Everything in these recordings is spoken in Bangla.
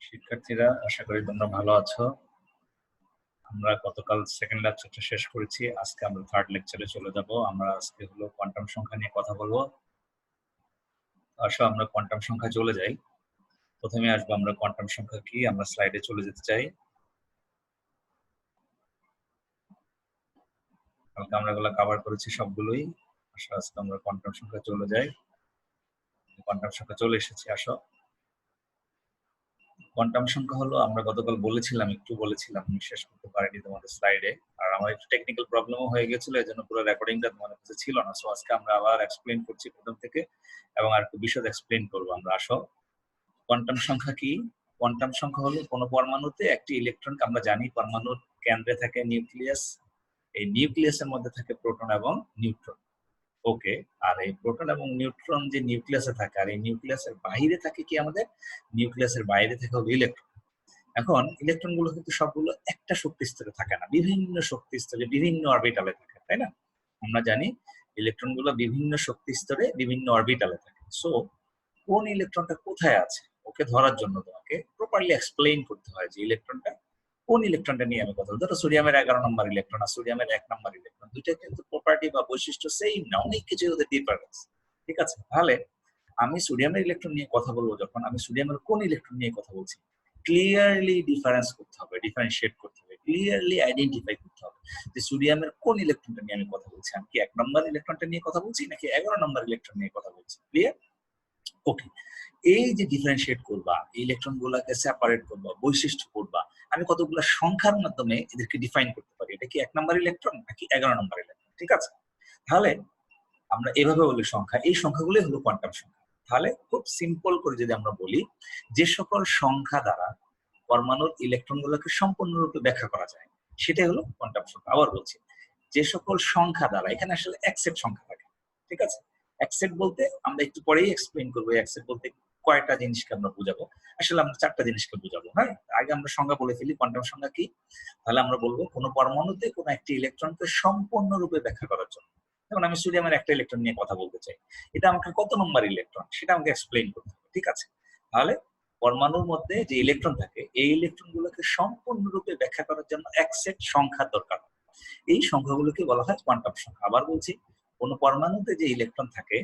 শিক্ষার্থীরা, আশা করি তোমরা ভালো আছো। আমরা গতকাল সেকেন্ড লেকচারটা শেষ করেছি। আজকে আমরা থার্ড লেকচারে চলে যাব। আমরা আজকে হলো কোয়ান্টাম সংখ্যা নিয়ে কথা বলবো। আসো আমরা কোয়ান্টাম সংখ্যা চলে যাই। প্রথমে আসবো আমরা কোয়ান্টাম সংখ্যা কি, আমরা স্লাইডে চলে যেতে চাই। কালকে আমরা এগুলো কভার করেছি সবগুলোই। আসো আজকে আমরা কোয়ান্টাম সংখ্যা চলে যাই। কোয়ান্টাম সংখ্যা চলে এসেছি। আসো, কোয়ান্টাম সংখ্যা হলো, আমরা গতকাল একটু বলেছিলাম, আমি শেষ করতে পারিনি তোমাদের স্লাইডে। আর আমার একটু টেকনিক্যাল প্রবলেমও হয়ে গেছিল, এজন্য পুরো রেকর্ডিংটা তোমাদের কাছে ছিল না। সো আজকে আমরা আবার এক্সপ্লেইন করছি প্রথম থেকে, এবং আর একটু বিশদ এক্সপ্লেইন করবো আমরা। আসো, কোয়ান্টাম সংখ্যা কি? কোয়ান্টাম সংখ্যা হলো কোনো পরমাণুতে একটি ইলেকট্রন, আমরা জানি পরমাণুর কেন্দ্রে থাকে নিউক্লিয়াস, এই নিউক্লিয়াসের মধ্যে থাকে প্রোটন এবং নিউট্রন। ওকে, আর এই প্রোটন এবং নিউট্রন যে নিউক্লিয়াসে থাকে, আর এই নিউক্লিয়াসের বাইরে থাকে কি, আমাদের নিউক্লিয়াসের বাইরে থাকে হলো ইলেকট্রন। এখন ইলেকট্রন গুলো কিন্তু সবগুলো একটা শক্তি স্তরে থাকে না, বিভিন্ন শক্তি স্তরে বিভিন্ন অরবিটালে থাকে, তাই না? আমরা জানি ইলেকট্রন গুলো বিভিন্ন শক্তি স্তরে বিভিন্ন অরবিটালে থাকে। সো কোন ইলেকট্রনটা কোথায় আছে, ওকে ধরার জন্য তোমাকে প্রপারলি এক্সপ্লেইন করতে হয় যে ইলেকট্রনটা কোন ইলেকট্রনটা নিয়ে আমি কথা বলছি। ধরো সোডিয়ামের 11 নম্বর ইলেকট্রন আর সোডিয়ামের 1 নম্বর ইলেকট্রন, দুইটা কিন্তু প্রপার্টি বা বৈশিষ্ট্য সেম না, অনেক কিছু ওদের ডিফারেন্স। ঠিক আছে, তাহলে আমি সোডিয়ামের ইলেকট্রন নিয়ে কথা বলবো, যখন আমি সোডিয়ামের কোন ইলেকট্রন নিয়ে কথা বলছি, ক্লিয়ারলি ডিফারেন্স করতে হবে, ডিফারেন্সিয়েট করতে হবে, ক্লিয়ারলি আইডেন্টিফাই করতে হবে যে সোডিয়ামের কোন ইলেকট্রনটা নিয়ে আমি কথা বলছি। আমি কি 1 নম্বর ইলেকট্রনটা নিয়ে কথা বলছি নাকি 11 নম্বর ইলেকট্রন নিয়ে কথা বলছি? ক্লিয়ার? ওকে, এই যে ডিফারেন্সিয়েট করবা, ইলেকট্রন গুলাকে সেপারেট করবা, বৈশিষ্ট্য করবা, আমি কতগুলো সংখ্যার মাধ্যমে এদেরকে ডিফাইন করতে পারি, এটা কি 1 নম্বর ইলেকট্রন নাকি 11 নম্বর ইলেকট্রন। ঠিক আছে, তাহলে আমরা এভাবে বলি সংখ্যা, এই সংখ্যাগুলোই হলো কোয়ান্টাম সংখ্যা। তাহলে খুব সিম্পল করে যদি আমরা বলি, যে সকল সংখ্যা দ্বারা পরমাণুর ইলেকট্রন গুলোকে সম্পূর্ণরূপে ব্যাখ্যা করা যায়, সেটাই হলো কোয়ান্টাম সংখ্যা। আবার বলছি, যে সকল সংখ্যা দ্বারা, এখানে আসলে এক সেট সংখ্যা থাকে। ঠিক আছে, এক সেট বলতে আমরা একটু পরেই এক্সপ্লেইন করবো এক সেট বলতে কয়টা জিনিসকে আমরা বুঝাবো। আসলে আমরা 4টা জিনিসকে বুঝাবো। হ্যাঁ, আগে আমরা সংজ্ঞা বলে ফেলি, কোয়ান্টাম সংখ্যা কি। তাহলে আমরা বলবো কোনো পরমাণুতে কোনো একটি ইলেকট্রনকে সম্পূর্ণরূপে ব্যাখ্যা করার জন্য, যেমন আমি সোডিয়ামের একটা ইলেকট্রন নিয়ে কথা বলতে চাই, এটা আমাকে কত নম্বর ইলেকট্রন সেটা আমাকে এক্সপ্লেইন করতে হবে। ঠিক আছে, তাহলে পরমাণুর মধ্যে যে ইলেকট্রন থাকে, এই ইলেকট্রন গুলোকে সম্পূর্ণরূপে ব্যাখ্যা করার জন্য এক সেট সংখ্যার দরকার। এই সংখ্যাগুলোকে বলা হয় কোয়ান্টাম সংখ্যা। আবার বলছি, কোন পরমাণুতে যে ইলেকট্রন থাকে,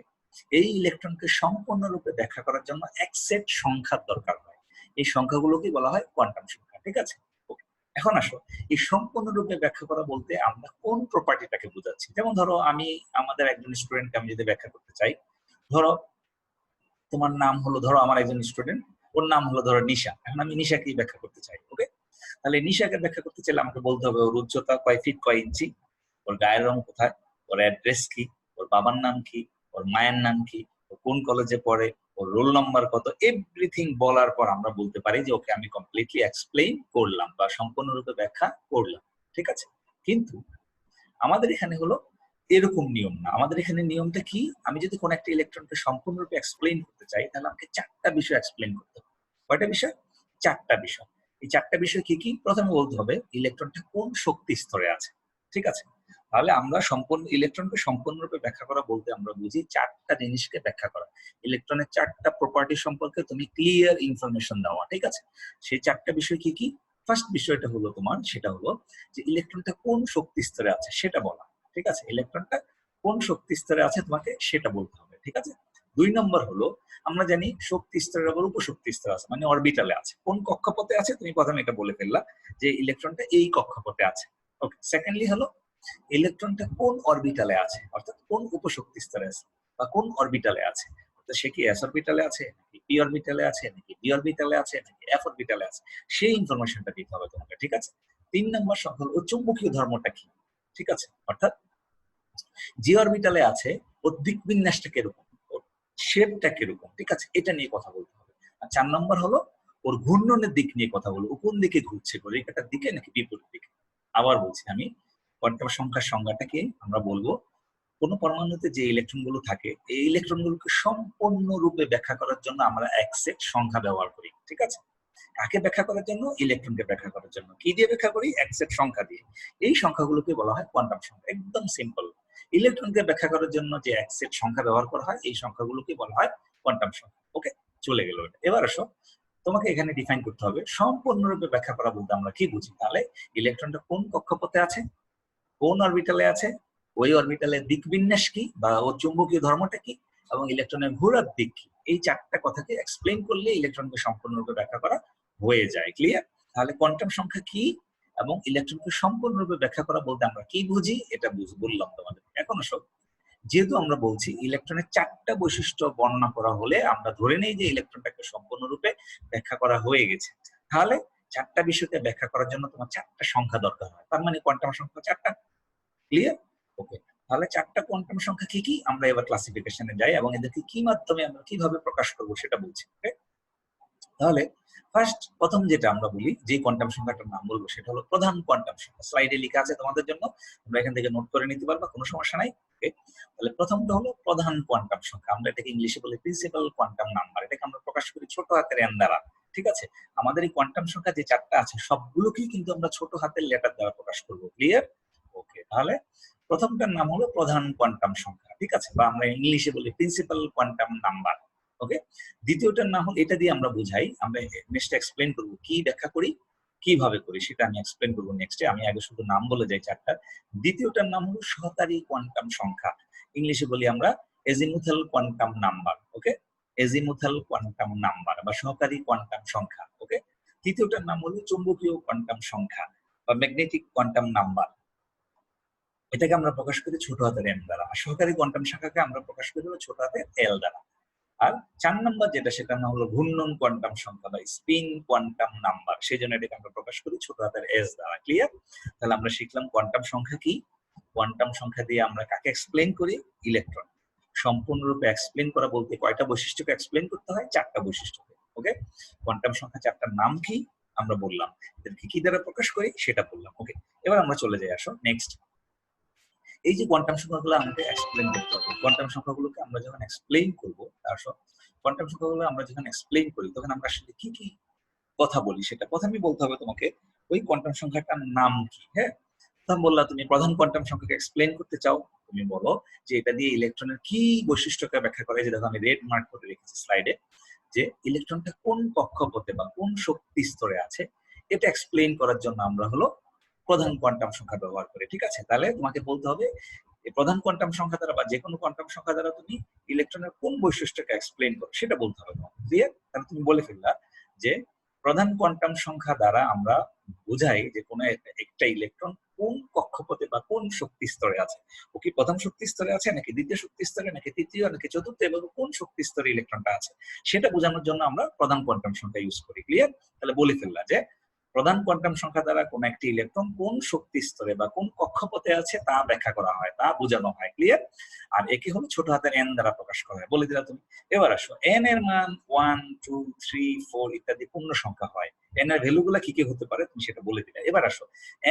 এই ইলেকট্রনকে সম্পূর্ণরূপে ব্যাখ্যা করার জন্য এক সেট সংখ্যার দরকার হয়। এই সংখ্যাগুলোকে বলা হয় কোয়ান্টাম সংখ্যা। ঠিক আছে, এখন আসো, এই সম্পূর্ণরূপে ব্যাখ্যা করা বলতে আমরা কোন প্রপার্টিটাকে বোঝাচ্ছি। যেমন ধরো, আমি আমাদের একজন স্টুডেন্টকে আমি যদি ব্যাখ্যা করতে চাই, ধরো তোমার নাম হলো, ধরো আমার একজন স্টুডেন্ট, ওর নাম হলো ধরো নিশা, এখন আমি নিশাকেই ব্যাখ্যা করতে চাই। ওকে, তাহলে নিশাকে ব্যাখ্যা করতে চাইলে আমাকে বলতে হবে ওর উচ্চতা কয় ফিট কয় ইঞ্চি, ওর গায়ের রং কোথায়, ওর অ্যাড্রেস কি, ওর বাবার নাম কি, ওর মায়ের নাম কি, ও কোন কলেজে পড়ে, ওর রোল নাম্বার কত, এভরিথিং বলার পর আমরা বলতে পারি যে ওকে আমি কমপ্লিটলি এক্সপ্লেইন করলাম বা সম্পূর্ণরূপে ব্যাখ্যা করলাম। ঠিক আছে, কিন্তু আমাদের এখানে হলো এরকম নিয়ম না। আমাদের এখানে নিয়মটা কি, আমি যদি কোন একটা ইলেকট্রনকে সম্পূর্ণরূপে এক্সপ্লেইন করতে চাই, তাহলে আমাকে 4টা বিষয় এক্সপ্লেইন করতে হবে। কয়টা বিষয়? 4টা বিষয়। এই 4টা বিষয় কি কি? প্রথমে বলতে হবে ইলেকট্রনটা কোন শক্তি স্তরে আছে। ঠিক আছে, তাহলে আমরা সম্পূর্ণ ইলেকট্রনকে সম্পূর্ণরূপে ব্যাখ্যা করা বলতে আমরা বুঝি 4টা জিনিসকে ব্যাখ্যা করা, ইলেকট্রনের 4টা প্রপার্টি সম্পর্কে তুমি ক্লিয়ার ইনফরমেশন দেওয়া। ঠিক আছে, সেই 4টা বিষয় কি কি? ফার্স্ট বিষয়টা হলো তোমার, সেটা হলো যে ইলেকট্রনটা কোন শক্তি স্তরে আছে সেটা বলা। ঠিক আছে, ইলেকট্রনটা কোন শক্তি স্তরে আছে তোমাকে সেটা বলতে হবে। ঠিক আছে, 2 নম্বর হলো, আমরা জানি শক্তি স্তরের আবার উপশক্তি স্তর আছে, মানে অরবিটালে আছে, কোন কক্ষপথে আছে তুমি প্রথমে এটা বলে ফেললা যে ইলেকট্রনটা এই কক্ষপথে আছে। ওকে, সেকেন্ডলি হলো ইলেকট্রনটা কোন অরবিটালে আছে, অর্থাৎ কোন উপশক্তি স্তরে আছে বা কোন অরবিটালে আছে, অর্থাৎ সে কি এস অরবিটালে আছে নাকি পি অরবিটালে আছে নাকি ডি অরবিটালে আছে নাকি এফ অরবিটালে আছে, সেই ইনফরমেশনটা দিতে হবে তোমাকে। ঠিক আছে, 3 নম্বর সংখ্যা হলো চৌম্বকীয় ধর্মটা কি। ঠিক আছে, অর্থাৎ যে অরবিটালে আছে ওর দিক বিন্যাসটা কিরকম, ওর শেপটা কিরকম। ঠিক আছে, এটা নিয়ে কথা বলতে হবে। আর 4 নম্বর হলো ওর ঘূর্ণনের দিক নিয়ে কথা বলবো, কোন দিকে ঘুরছে, রেখাটার দিকে নাকি বিপরীত দিকে। আবার বলছি আমি, কোয়ান্টাম সংখ্যার সংজ্ঞাটাকে আমরা বলবো, কোন পরমাণুতে যে ইলেকট্রন গুলো থাকে, এই ইলেকট্রন গুলোকে সম্পূর্ণরূপে ব্যাখ্যা করার জন্য আমরা এক সেট সংখ্যা ব্যবহার করি। ঠিক আছে, কাকে ব্যাখ্যা করার জন্য? ইলেকট্রনকে ব্যাখ্যা করার জন্য। কি দিয়ে ব্যাখ্যা করি? এক সেট সংখ্যা দিয়ে। এই সংখ্যাগুলোকে বলা হয় কোয়ান্টাম সংখ্যা। একদম সিম্পল, ইলেকট্রনকে ব্যাখ্যা করার জন্য যে এক সেট সংখ্যা ব্যবহার করা হয়, এই সংখ্যাগুলোকে বলা হয় কোয়ান্টাম সংখ্যা। ওকে, চলে গেল এটা। এবার আসো, তোমাকে এখানে ডিফাইন করতে হবে সম্পূর্ণরূপে ব্যাখ্যা করা বলতে আমরা কি বুঝি। তাহলে ইলেকট্রনটা কোন কক্ষপথে আছে, কোন অরবিটালে আছে, ওই অরবিটালের দিক বিন্যাস কি বা ওর চুম্বকীয় ধর্মটা কি, এবং ইলেকট্রনের ঘোরার দিক কি, এই চারটা কথাকে এক্সপ্লেইন করলে ইলেকট্রনকে সম্পূর্ণরূপে ব্যাখ্যা করা হয়ে যায়। ক্লিয়ার? তাহলে কোয়ান্টাম সংখ্যা কি এবং ইলেকট্রনকে সম্পূর্ণরূপে ব্যাখ্যা করা বলতে আমরা কি বুঝি এটা বললাম তোমাদের। এখন আসো, যেহেতু আমরা বলছি ইলেকট্রনের চারটা বৈশিষ্ট্য বর্ণনা করা হলে আমরা ধরে নেই যে ইলেকট্রনটাকে সম্পূর্ণরূপে ব্যাখ্যা করা হয়ে গেছে, তাহলে চারটা বিষয়কে ব্যাখ্যা করার জন্য তোমার চারটা সংখ্যা দরকার হয়, তার মানে কোয়ান্টাম সংখ্যা চারটা। ক্লিয়ার? ওকে, তাহলে চারটা কোয়ান্টাম সংখ্যা কি কি আমরা এবার ক্লাসিফিকেশনে যাই এবং এদেরকে কি মাধ্যমে আমরা কিভাবে প্রকাশ করব সেটা বলছি। ওকে, তাহলে প্রথম যেটা আমরা বলি, যে কোয়ান্টাম সংখ্যাটার নাম বলবো সেটা হলো প্রধান কোয়ান্টাম সংখ্যা। স্লাইডে লেখা আছে তোমাদের জন্য, তোমরা এখান থেকে নোট করে নিতে পারবা, কোনো সমস্যা নাই। ওকে, তাহলে প্রথমটা হলো প্রধান কোয়ান্টাম সংখ্যা, আমরা এটাকে ইংলিশে বলি প্রিন্সিপাল কোয়ান্টাম নাম্বার। এটাকে আমরা প্রকাশ করি ছোট হাতের এন দ্বারা। ঠিক আছে, আমাদের এই কোয়ান্টাম সংখ্যা যে চারটা আছে সবগুলোকেই কিন্তু আমরা ছোট হাতের লেটার দ্বারা প্রকাশ করব। ক্লিয়ার? ওকে, তাহলে প্রথমটার নাম হলো প্রধান কোয়ান্টাম সংখ্যা, ঠিক আছে, বা আমরা ইংলিশে বলি প্রিন্সিপাল কোয়ান্টাম নাম্বার। ওকে, দ্বিতীয়টার নাম হলো, এটা দিয়ে আমরা বুঝাই, আমরা নেক্সট এক্সপ্লেন করব কি ব্যাখ্যা করি, কিভাবে করি সেটা আমি এক্সপ্লেন করবো নেক্সটে। আমি আগে শুধু নাম বলে যাই চারটা। দ্বিতীয়টার নাম হলো সহকারী কোয়ান্টাম সংখ্যা, ইংলিশে বলি আমরা এজিমুথাল কোয়ান্টাম নাম্বার। ওকে, এজিমুথাল কোয়ান্টাম নাম্বার বা সহকারী কোয়ান্টাম সংখ্যা। ওকে, তৃতীয়টার নাম হলো চুম্বকীয় কোয়ান্টাম সংখ্যা বা ম্যাগনেটিক কোয়ান্টাম নাম্বার, এটাকে আমরা প্রকাশ করি ছোট হাতের এম দ্বারা। আর সহকারী কোয়ান্টাম সংখ্যাকে আমরা প্রকাশ করি ছোট হাতের এল দ্বারা। আর 4 নাম্বার যেটা, সেটার নাম হলো ঘূর্ণন কোয়ান্টাম সংখ্যা বা স্পিন কোয়ান্টাম নাম্বার, সেই জন্য এটাকে আমরা প্রকাশ করি ছোট হাতের এস দ্বারা। ক্লিয়ার? তাহলে আমরা শিখলাম কোয়ান্টাম সংখ্যা কি, কোয়ান্টাম সংখ্যা দিয়ে আমরা কাকে এক্সপ্লেইন করি, ইলেকট্রন। সম্পূর্ণরূপে এক্সপ্লেইন করা বলতে কয়টা বৈশিষ্ট্যকে এক্সপ্লেইন করতে হয়, চারটা বৈশিষ্ট্য। ওকে, কোয়ান্টাম সংখ্যা চারটার নাম কি আমরা বললাম, এদেরকে কি দ্বারা প্রকাশ করি সেটা বললাম। ওকে, এবার আমরা চলে যাই, আসো নেক্সট। এই যে কোয়ান্টাম সংখ্যাগুলো আমাকে এক্সপ্লেইন করতে হবে, কোয়ান্টাম সংখ্যাগুলোকে আমরা যখন এক্সপ্লেইন করবো, আসো কোয়ান্টাম সংখ্যাগুলো আমরা যখন এক্সপ্লেইন করি তখন আমরা আসলে কি কি কথা বলি সেটা প্রথমেই বলতে হবে তোমাকে। ওই কোয়ান্টাম সংখ্যাটার নাম কি? হ্যাঁ, তখন বললা তুমি প্রধান কোয়ান্টাম সংখ্যাকে এক্সপ্লেইন করতে চাও, তুমি বলো যে এটা দিয়ে ইলেকট্রনের কি বৈশিষ্ট্যকে ব্যাখ্যা করে। যে দেখো আমি রেড মার্ক করে রেখেছি স্লাইডে, যে ইলেকট্রনটা কোন কক্ষপথে বা কোন শক্তি স্তরে আছে, এটা এক্সপ্লেইন করার জন্য আমরা হলো প্রধান কোয়ান্টাম সংখ্যা ব্যবহার করি। ঠিক আছে, তাহলে তোমাকে বলতে হবে এই প্রধান কোয়ান্টাম সংখ্যা দ্বারা বা যে কোনো কোয়ান্টাম সংখ্যা দ্বারা তুমি ইলেকট্রনের কোন বৈশিষ্ট্যকে এক্সপ্লেইন করো সেটা বলতে হবে তোমাকে। ক্লিয়ার? তাহলে তুমি বলে ফেললা যে প্রধান কোয়ান্টাম সংখ্যা দ্বারা আমরা বোঝাই যে কোনো একটা ইলেকট্রন কোন কক্ষপথে বা কোন শক্তি স্তরে আছে। ও কি প্রথম শক্তি স্তরে আছে, নাকি দ্বিতীয় শক্তি স্তরে, নাকি তৃতীয়, নাকি চতুর্থ, এবং কোন শক্তি স্তরে ইলেকট্রনটা আছে সেটা বোঝানোর জন্য আমরা প্রধান কোয়ান্টাম সংখ্যা ইউজ করি। ক্লিয়ার? তাহলে বলে ফেললা যে প্রধান কোয়ান্টাম সংখ্যা দ্বারা কোন একটি ইলেকট্রন কোন শক্তি স্তরে বা কোন কক্ষপথে আছে তা ব্যাখ্যা করা হয়, তা বোঝানো হয়। ক্লিয়ার? আর একে হলো ছোট হাতের এন দ্বারা প্রকাশ করা হয়, বলে দিলা তুমি। এবার আসো, এন এর মান 1 2 3 4 ইত্যাদি পূর্ণ সংখ্যা হয়, এন এর ভ্যালু গুলা কি কি হতে পারে তুমি সেটা বলে দিলা। এবার আসো,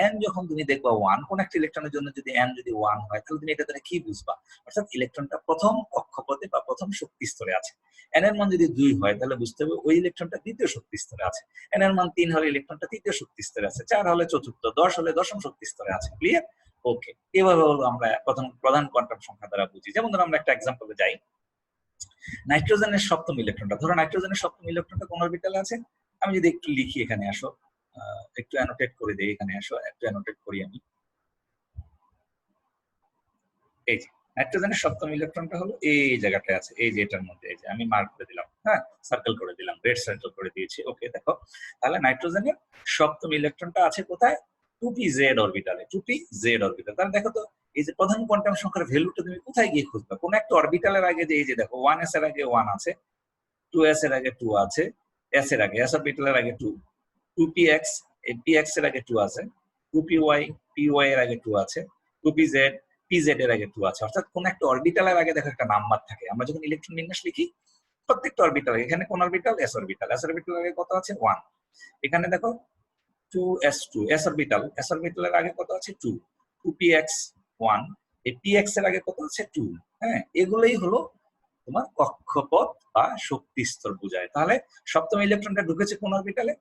এন যখন তুমি দেখবা 1, কোন একটা ইলেকট্রনের জন্য যদি এন যদি 1 হয় তাহলে তুমি এটা দ্বারা কি বুঝবা, অর্থাৎ ইলেকট্রনটা প্রথম কক্ষপথে বা প্রথম শক্তি স্তরে আছে। এন এর মান যদি 2 হয় তাহলে বুঝতে হবে ওই ইলেকট্রনটা দ্বিতীয় শক্তি স্তরে আছে। এন এর মান 3 হলে ইলেকট্রনটা তৃতীয় শক্তি স্তরে আছে, 4 হলে চতুর্থ, 10 হলে দশম শক্তি স্তরে আছে। ক্লিয়ার? ওকে, এভাবে হলো আমরা প্রথম প্রধান কোয়ান্টাম সংখ্যা দ্বারা বুঝি। যেমন ধরো আমরা একটা এক্সাম্পলে যাই, নাইট্রোজেনের সপ্তম ইলেকট্রনটা, ধরো নাইট্রোজেনের সপ্তম ইলেকট্রনটা কোন অরবিটালে আছে, আমি যদি একটু লিখি, এখানে আসো, একটু অ্যানোটেট করে দেই, এখানে আসো একটু অ্যানোটেট করি আমি। এই যে নাইট্রোজেনের সপ্তম ইলেকট্রনটা হলো এই জায়গাটায় আছে, এই যে এটার মধ্যে, এই যে আমি মার্ক করে দিলাম, হ্যাঁ সার্কেল করে দিলাম, রেড সার্কেল করে দিয়েছি। ওকে, দেখো তাহলে নাইট্রোজেনের সপ্তম ইলেকট্রনটা আছে কোথায়, 2p z অরবিটালে, 2p z orbital. তাহলে দেখো তো এই যে প্রধান কোয়ান্টাম সংখ্যার ভ্যালুটা তুমি কোথায় গিয়ে খুঁজবে, কোন একটা অরবিটালের আগে, যে এই যে দেখো 1s এর আগে 1 আছে, 2s এর আগে 2 আছে, s এর আগে, s অরবিটালের আগে 2, 2px, এই px এর আগে 2 আছে, 2py, py এর আগে 2 আছে, 2pz, pz এর আগে 2 আছে। অর্থাৎ কোন একটা অরবিটালের আগে দেখো একটা নাম্বার থাকে। আমরা যখন ইলেকট্রন বিন্যাস লিখি প্রত্যেকটা অরবিটাল, এখানে কোন অরবিটাল, s অরবিটাল, s অরবিটালের আগে কত আছে 1, এখানে দেখো 2s2, s অরবিটাল, s অরবিটালের আগে কত আছে 2, 2px 1, এই px এর আগে কত আছে 2। হ্যাঁ, এগুলোই হলো তোমার কক্ষপথ বা শক্তি স্তর বোঝায়। তাহলে সপ্তম ইলেকট্রনটা ঢুকেছে কোন অরবিটালে,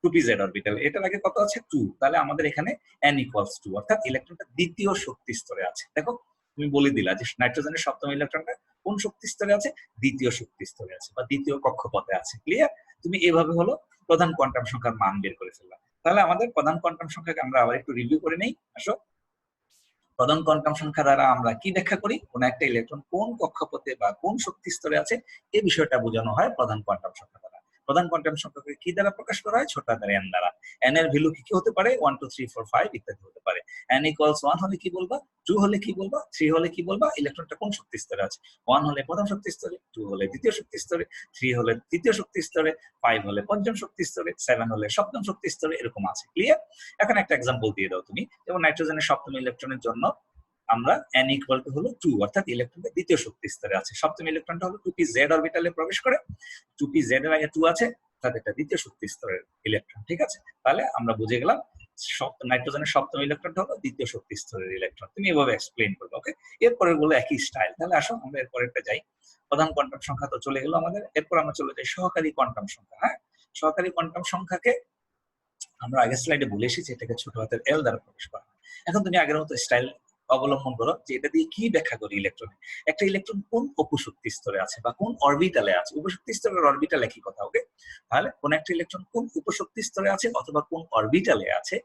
2pz অরবিটাল, এটার আগে কত আছে 2, তাহলে আমাদের এখানে n = 2, অর্থাৎ ইলেকট্রনটা দ্বিতীয় শক্তি স্তরে আছে। দেখো তুমি বলে দিলা যে নাইট্রোজেনের সপ্তম ইলেকট্রনটা কোন শক্তি স্তরে আছে, দ্বিতীয় শক্তি স্তরে আছে বা দ্বিতীয় কক্ষপথে আছে। ক্লিয়ার? তুমি এভাবে হলো প্রধান কোয়ান্টাম সংখ্যার মান বের করে ফেললাম। তাহলে আমাদের প্রধান কোয়ান্টাম সংখ্যাকে আমরা আবার একটু রিভিউ করে নেই। আসো, প্রধান কোয়ান্টাম সংখ্যা দ্বারা আমরা কি ব্যাখ্যা করি? কোন একটা ইলেকট্রন কোন কক্ষপথে বা কোন শক্তি স্তরে আছে এই বিষয়টা বোঝানো হয় প্রধান কোয়ান্টাম সংখ্যা দ্বারা। প্রধান কোয়ান্টাম সংখ্যাকে কি দ্বারা প্রকাশ করা হয়? ছোট হাতের n দ্বারা। n এর ভ্যালু কি কি হতে পারে? 1 2 3 4 5 ইত্যাদি হতে পারে। n = 1 হলে কি বলবা? 2 হলে কি বলবা? 3 হলে কি বলবা? ইলেকট্রনটা কোন শক্তি স্তরে আছে? 1 হলে প্রথম শক্তি স্তরে, 2 হলে দ্বিতীয় শক্তি স্তরে, 3 হলে তৃতীয় শক্তি স্তরে, 5 হলে পঞ্চম শক্তি স্তরে, 7 হলে সপ্তম শক্তি স্তরে, এরকম আছে। ক্লিয়ার? এখন একটা एग्जांपल দিয়ে দাও তুমি। যেমন নাইট্রোজেনের সপ্তম ইলেকট্রনের জন্য আমরা n = হলো 2, অর্থাৎ ইলেকট্রনটা দ্বিতীয় শক্তি স্তরে আছে। সপ্তম ইলেকট্রনটা হলো 2p-z অরবিটালে প্রবেশ করে। 2p-z এর আগে 2 আছে, অর্থাৎ এটা দ্বিতীয় শক্তি স্তরের ইলেকট্রন। ঠিক আছে? তাহলে আমরা বুঝে গেলাম নাইট্রোজেনের সপ্তম ইলেকট্রনটা হলো দ্বিতীয় শক্তি স্তরের ইলেকট্রন। তুমি এভাবে এক্সপ্লেইন করবে। ওকে? এরপরের গুলো একই স্টাইল। তাহলে আসো আমরা এরপরেরটা যাই। প্রধান কোয়ান্টাম সংখ্যা তো চলে গেল আমাদের। এরপর আমরা চলে যাই সহকারী কোয়ান্টাম সংখ্যা। হ্যাঁ? সহকারী কোয়ান্টাম সংখ্যাকে আমরা আগের স্লাইডে বলে এসেছি এটাকে ছোট হাতের l দ্বারা প্রকাশ করা হয়। এখন তুমি আগের মতো স্টাইল অবলম্বন করো যে এটা দিয়ে কি ব্যাখ্যা করি ইলেকট্রনে। একটা ইলেকট্রন কোন উপশক্তি স্তরে আছে বা কোন অরবিটালে আছে। উপশক্তি স্তরের অরবিটাল একই কথা। ওকে? তাহলে কোন একটা ইলেকট্রন কোন উপশক্তি স্তরে আছে অথবা কোন অরবিটালে আছে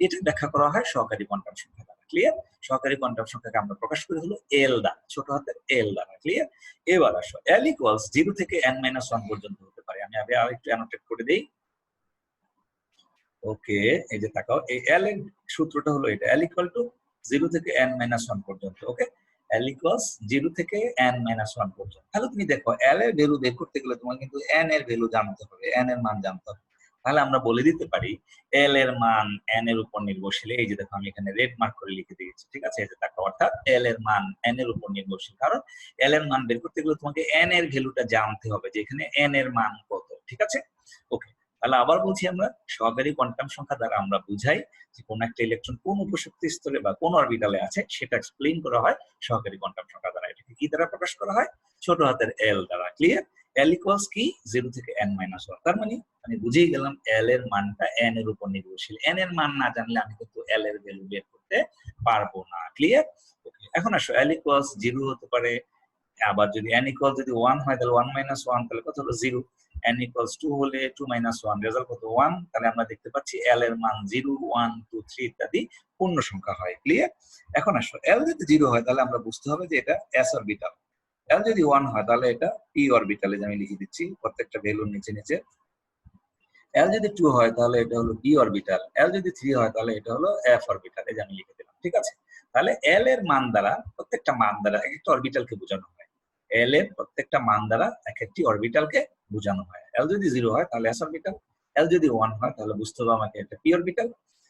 এটা ব্যাখ্যা করা হয় সহকারী কোয়ান্টাম সংখ্যা দ্বারা। ক্লিয়ার? সহকারী কোয়ান্টাম সংখ্যাকে আমরা প্রকাশ করি হলো l দ্বারা, ছোট হাতের l দ্বারা। ক্লিয়ার? এবার আসো l = 0 থেকে n-1 পর্যন্ত হতে পারে। আমি আগে আরেকটু অ্যানোটেট করে দেই। ওকে, এই যে তাকাও, এই l এর সূত্রটা হলো এটা, l = 0 থেকে n-1 পর্যন্ত। ওকে? l = 0 থেকে n-1 পর্যন্ত। তাহলে তুমি দেখো l এর ভ্যালু বের করতে গেলে তোমার কিন্তু n এর ভ্যালু জানতে হবে, n এর মান জানতে হবে। তাহলে আমরা বলে দিতে পারি l এর মান n এর উপর নির্ভরশীল। এই যে দেখো আমি এখানে রেড মার্ক করে লিখে দিয়েছি। ঠিক আছে? এই যে তাকাও, অর্থাৎ l এর মান n এর উপর নির্ভরশীল। কারণ l এর মান বের করতে গেলে তোমাকে n এর ভ্যালুটা জানতে হবে যে এখানে n এর মান কত। ঠিক আছে? ওকে। তাহলে আবার বলছি, আমরা সহকারী কোয়ান্টাম সংখ্যা দ্বারা আমরা বুঝাই যে কোন একটা ইলেকট্রন কোন উপশক্তি স্তরে বা কোন অরবিটালে আছে সেটা এক্সপ্লেইন করা হয় সহকারী কোয়ান্টাম সংখ্যা দ্বারা। এটাকে কি দ্বারা প্রকাশ করা হয়? ছোট হাতের l দ্বারা। ক্লিয়ার? l = কি? 0 থেকে n-1। তার মানে আমি বুঝেই গেলাম l এর মানটা n এর উপর নির্ভরশীল। n এর মান না জানলে আমি কিন্তু l এর ভ্যালু বের করতে পারবো না। ক্লিয়ার? ওকে। এখন আসো l = 0 হতে পারে, আবার যদি n যদি 1 হয় তাহলে 1 - 1, তাহলে কত হলো? 0। n = 2 হলে 2 - 1, রেজাল্ট কত? 1। তাহলে আমরা দেখতে পাচ্ছি l এর মান 0 1 2 3 ইত্যাদি পূর্ণ সংখ্যা হয়। ক্লিয়ার? এখন আসো l যদি 0 হয় তাহলে আমরা বুঝতে হবে যে এটা s অরবিটাল। l যদি 1 হয় তাহলে এটা p অরবিটালে, যে আমি লিখে দিচ্ছি প্রত্যেকটা ভ্যালুর নিচে নিচে। l যদি 2 হয় তাহলে এটা হলো d অরবিটাল। l যদি 3 হয় তাহলে এটা হলো f অরবিটাল, এই যে আমি লিখে দিলাম। ঠিক আছে? তাহলে l এর মান দ্বারা, প্রত্যেকটা মান দ্বারা এক একটা অরবিটালকে বোঝানো হয়। l এর প্রত্যেকটা মান দ্বারা এক একটি অরবিটালকে বোঝানো হয়। l যদি 0 হয় তাহলে s অরবিটাল, l যদি 1 হয় তাহলে বুঝতে হবে আমাকে এটা p অরবিটাল,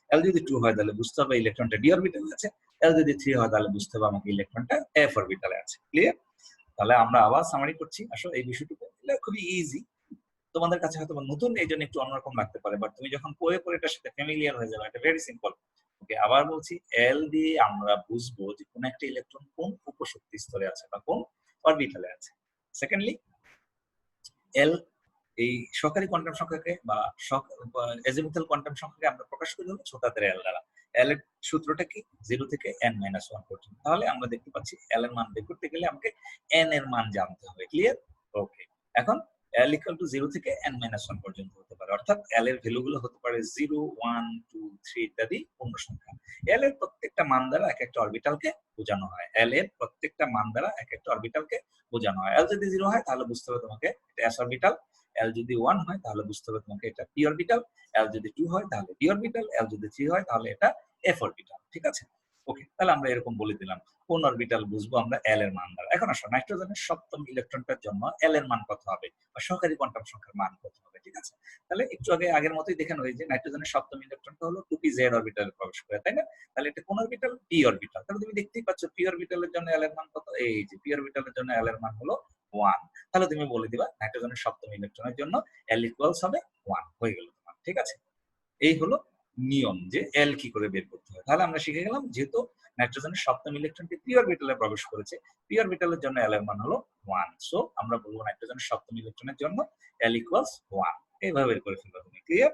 l যদি 2 হয় তাহলে বুঝতে হবে ইলেকট্রনটা d অরবিটালে আছে, l যদি 3 হয় তাহলে বুঝতে হবে আমাকে ইলেকট্রনটা f অরবিটালে আছে। ক্লিয়ার? তাহলে আমরা আবার সামারি করছি। আসলে এই বিষয়টুকু খুবই ইজি। তোমাদের কাছে হয়তো নতুন, এই জন্য একটু অন্যরকম লাগতে পারে, বাট তুমি যখন পড়ে পড়ে এটার সাথে ফ্যামিলিয়ার হয়ে যাবে, এটা ভেরি সিম্পল। ওকে, আবার বলছি, এল দিয়ে আমরা বুঝবো যে কোন একটা ইলেকট্রন কোন উপশক্তি স্তরে আছে বা কোন অরবিটালে আছে। সেকেন্ডলি, এল এই সহকারী কোয়ান্টাম সংখ্যাকে বা এজিমুথাল কোয়ান্টাম সংখ্যাকে আমরা প্রকাশ করি হলো ছোট হাতের এল দ্বারা। এল এর সূত্রটা কি? 0 থেকে n-1 পর্যন্ত। তাহলে আমরা দেখতে পাচ্ছি এল এর মান বের করতে গেলে আমাকে n এর মান জানতে হবে। ক্লিয়ার? ওকে। এখন l = 0 থেকে n-1 পর্যন্ত হতে পারে, অর্থাৎ l এর ভ্যালু গুলো হতে পারে 0 1 2 3 ইত্যাদি পূর্ণ সংখ্যা। l এর প্রত্যেকটা মান দ্বারা এক একটা অরবিটালকে বোঝানো হয়। l এর প্রত্যেকটা মান দ্বারা এক একটা অরবিটালকে বোঝানো হয়। l যদি 0 হয় তাহলে বুঝতে হবে তোমাকে এটা s অরবিটাল, l যদি 1 হয় তাহলে বুঝতে হবে তোমাকে এটা p অরবিটাল, l যদি 2 হয় তাহলে d অরবিটাল, l যদি 3 হয় তাহলে এটা f অরবিটাল। ঠিক আছে? ওকে, তাহলে আমরা এরকম বলে দিলাম কোন অরবিটাল বুঝবো আমরা l এর মান দ্বারা। এখন আসো নাইট্রোজেনের সপ্তম ইলেকট্রনটার জন্য l এর মান কত হবে বা সহকারী কোয়ান্টাম সংখ্যার মান কত হবে। ঠিক আছে? তাহলে একটু আগে আগের মতোই দেখানো হয়েছে, নাইট্রোজেনের সপ্তম ইলেকট্রনটা হলো 2p-z অরবিটালে প্রবেশ করে, তাই না? তাহলে এটা কোন অরবিটাল? p orbital. তাহলে তুমি দেখতেই পাচ্ছ p অরবিটালের জন্য l এর মান কত? এই যে p অরবিটালের জন্য l এর মান হলো 1। তাহলে তুমি বলে দিবা নাইট্রোজেনের সপ্তম ইলেকট্রনের জন্য l = হবে 1, হয়ে গেল তোমার। ঠিক আছে? এই হলো নিয়ম যে এল কি করে বের করতে হয়। তাহলে আমরা শিখে গেলাম যেহেতু নাইট্রোজেনের সপ্তম ইলেকট্রনটি পি অরবিটালে প্রবেশ করেছে, পি অরবিটালের জন্য এল এর মান হলো 1। সো আমরা বলবো নাইট্রোজেনের সপ্তম ইলেকট্রনের জন্য এল = 1। এইভাবে বের করে ফেলবো তুমি। ক্লিয়ার?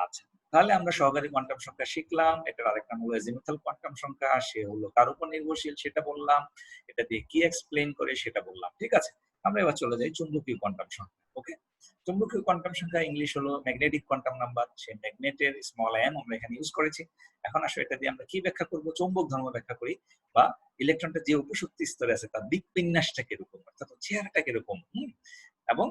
আচ্ছা, তাহলে আমরা সহকারী কোয়ান্টাম সংখ্যা শিখলাম। এটার আরেকটা নাম হলো এজিমুথাল কোয়ান্টাম সংখ্যা। সে হলো কার উপর নির্ভরশীল সেটা বললাম। এটা দিয়ে কি এক্সপ্লেইন করে সেটা বললাম। ঠিক আছে? আমরা এবার চলে যাই চুম্বকীয় কোয়ান্টাম সংখ্যা। ওকে, চুম্বকীয় কোয়ান্টাম সংখ্যা ইংলিশ হলো ম্যাগনেটিক কোয়ান্টাম নাম্বার। সেই ম্যাগনেটের স্মল এম আমরা এখানে ইউজ করেছি। এখন আসলে এটা দিয়ে আমরা কি ব্যাখ্যা করব? চৌম্বক ধর্ম ব্যাখ্যা করি, বা ইলেকট্রনটা যে উপশক্তি স্তরে আছে তার দিক বিন্যাসটা কিরকম, অর্থাৎ চেহারাটা কিরকম, এবং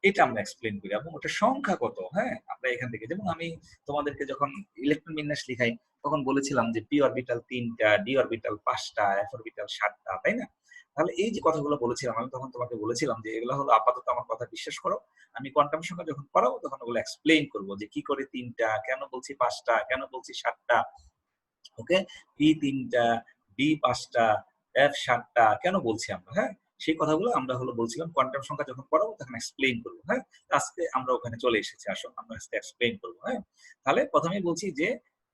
এটা আমরা এক্সপ্লেন করি, এবং ওটা সংখ্যা কত। হ্যাঁ, আমরা এখান থেকে, যেমন আমি তোমাদেরকে যখন ইলেকট্রন বিন্যাস লিখাই তখন বলেছিলাম যে পি অরবিটাল 3টা, ডি অরবিটাল 5টা, এফ অরবিটাল 7টা, তাই না? তাহলে এই যে কথাগুলো বলেছিলাম, আমি তখন তোমাকে বলেছিলাম যে এগুলো হলো আপাতত আমার কথা বিশ্বাস করো, আমি কোয়ান্টাম সংখ্যা যখন পড়াবো তখন ওগুলো এক্সপ্লেইন করবো যে কি করে 3টা, কেন বলছি 5টা, কেন বলছি 7টা। ওকে, পি 3টা, ডি 5টা, এফ 7টা কেন বলছি আমরা। হ্যাঁ, সেই কথাগুলো আমরা হলো বলছিলাম কোয়ান্টাম সংখ্যা যখন পড়াবো তখন এক্সপ্লেইন করবো। হ্যাঁ, আজকে আমরা ওখানে চলে এসেছি, আসো আমরা আজকে এক্সপ্লেইন করবো। হ্যাঁ, তাহলে প্রথমেই বলছি যে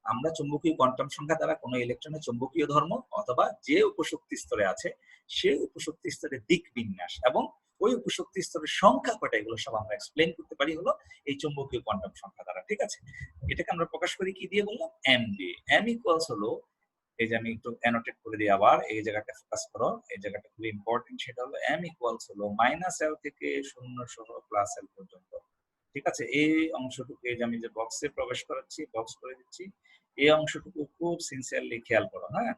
আমরা চুম্বকীয় কোয়ান্টাম সংখ্যা দ্বারা কোনো ইলেকট্রনের চুম্বকীয় ধর্ম অথবা যে উপশক্তি স্তরে আছে সেই উপশক্তি স্তরের দিক বিন্যাস এবং ওই উপশক্তি স্তরের সংখ্যা কটা, এগুলো সব আমরা এক্সপ্লেইন করতে পারি হলো এই চুম্বকীয় কোয়ান্টাম সংখ্যা দ্বারা। ঠিক আছে, এটাকে আমরা প্রকাশ করি কি দিয়ে বললাম? এম দিয়ে। এম ইকুয়ালস হলো, এই যে আমি একটু অ্যানোটেট করে দিই, আবার এই জায়গাটা ফোকাস করো, এই জায়গাটা খুবই ইম্পর্টেন্ট। সেটা হলো এম ইকুয়ালস হলো -L থেকে 0 সহ +L পর্যন্ত। ঠিক আছে, এই অংশটুকু এই যে আমি যে বক্সে প্রবেশ করাচ্ছি, বক্স করে দিচ্ছি, এই অংশটুকু খুব সিনসিয়ারলি খেয়াল করো। হ্যাঁ,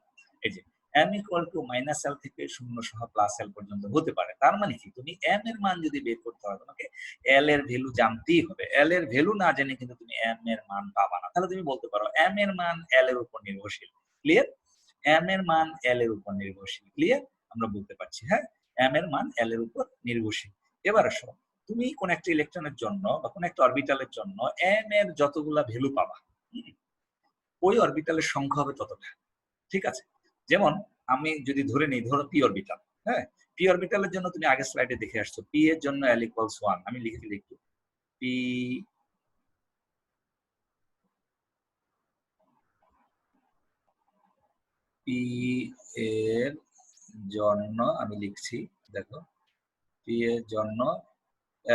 এই যে m ইকুয়াল টু -L থেকে 0 সহ +L পর্যন্ত হতে পারে। তার মানে কি, তুমি m এর মান যদি বের করতে হয় তোমাকে l এর ভ্যালু জানতেই হবে। l এর ভ্যালু না জেনে কিন্তু তুমি m এর মান পাবা না। তাহলে তুমি বলতে পারো m এর মান l এর উপর নির্ভরশীল। ক্লিয়ার? m এর মান l এর উপর নির্ভরশীল। ক্লিয়ার? আমরা বলতে পারছি, হ্যাঁ, m এর মান l এর উপর নির্ভরশীল। এবার আসো, তুমি কোন একটা ইলেকট্রনের জন্য বা কোন একটা অরবিটালের জন্য m এর যতগুলা ভ্যালু পাবা, ওই অরবিটালের সংখ্যা হবে ততটা। ঠিক আছে, যেমন আমি যদি ধরে নিই, ধরো পি অরবিটাল। হ্যাঁ, পি অরবিটালের জন্য তুমি আগের স্লাইডে দেখে আসছো পি এর জন্য l ইকুয়ালস 1। আমি লিখে দিই একটু, পি পি এর জন্য আমি লিখছি, দেখো, পি এর জন্য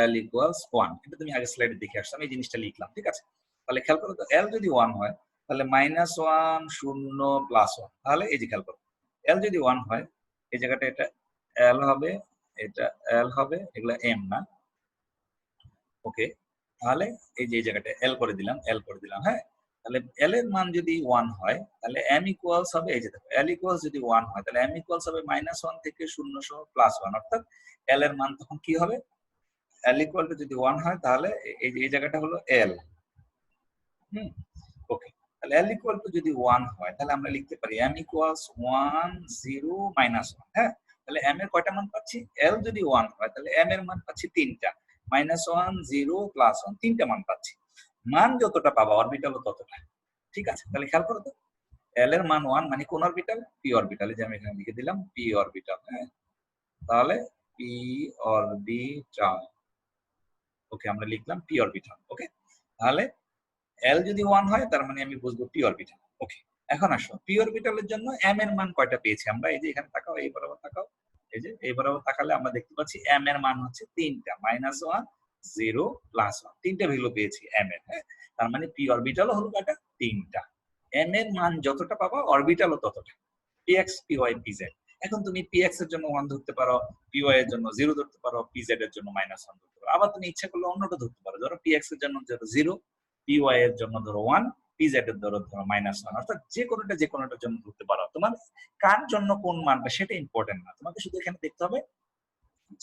l ইকুয়ালস 1, এটা তুমি আগের স্লাইডে দেখে আসছো, আমি এই জিনিসটা লিখলাম। ঠিক আছে, তাহলে খেয়াল করো তো, l যদি 1 হয় তাহলে -1 0 +1, তাহলে এই যে খেয়াল করো, l যদি 1 হয় এই জায়গাটা এটা l হবে, এটা l হবে, এগুলা m না। ওকে, তাহলে এই যে এই জায়গাটা l করে দিলাম, l করে দিলাম। হ্যাঁ, তাহলে l এর মান যদি 1 হয় তাহলে m ইকুয়ালস হবে, এই যে দেখো, l ইকুয়ালস যদি 1 হয় তাহলে m ইকুয়ালস হবে -1 থেকে 0 সহ +1, অর্থাৎ l এর মান তখন কি হবে? l ইকুয়াল টু যদি 1 হয় তাহলে এই যে এই জায়গাটা হলো l। ওকে, তাহলে l ইকুয়াল টু যদি 1 হয় তাহলে আমরা লিখতে পারি m ইকুয়ালস 1 0 -1। হ্যাঁ, তাহলে m এর কয়টা মান পাচ্ছি? l যদি 1 হয় তাহলে m এর মান পাচ্ছি 3টা, -1 0 +1, 3টা মান পাচ্ছি। মান যতটা পাবা অরবিটালও ততটা। ঠিক আছে, তাহলে খেয়াল করো তো, l এর মান 1 মানে কোন অরবিটাল? p orbital. এই যে আমি এখানে লিখে দিলাম p অরবিটাল। হ্যাঁ, তাহলে p অরবিটাল। ওকে, আমরা লিখলাম p অরবিটাল। ওকে, তাহলে l যদি 1 হয় তার মানে আমি বুঝবো p অরবিটাল। ওকে, এখন আসো, p অরবিটালের জন্য m এর মান কয়টা পেয়েছি আমরা? এই যে এখানে তাকাও, এই বরাবর তাকাও, এই যে এই বরাবর তাকালে আমরা দেখতে পাচ্ছি m এর মান হচ্ছে 3টা, -1 0 +1, 3টা ভ্যালু পেয়েছি m এর। হ্যাঁ, তার মানে p অরবিটালও হলো কয়টা? 3টা। m এর মান যতটা পাবা অরবিটালও ততটা, px py pz। এখন তুমি px এর জন্য 1 ধরতে পারো, py এর জন্য 0 ধরতে পারো, pz এর জন্য -1 ধরতে পারো। আবার তুমি ইচ্ছা করলে অন্যটা ধরতে পারো, ধরো px এর জন্য 0, py এর জন্য ধরো 1, pz এর ধরো -1, অর্থাৎ যে কোনোটার জন্য ধরতে পারো। তোমার কার জন্য কোন মানটা সেটা ইম্পর্টেন্ট না, তোমাকে শুধু এখানে দেখতে হবে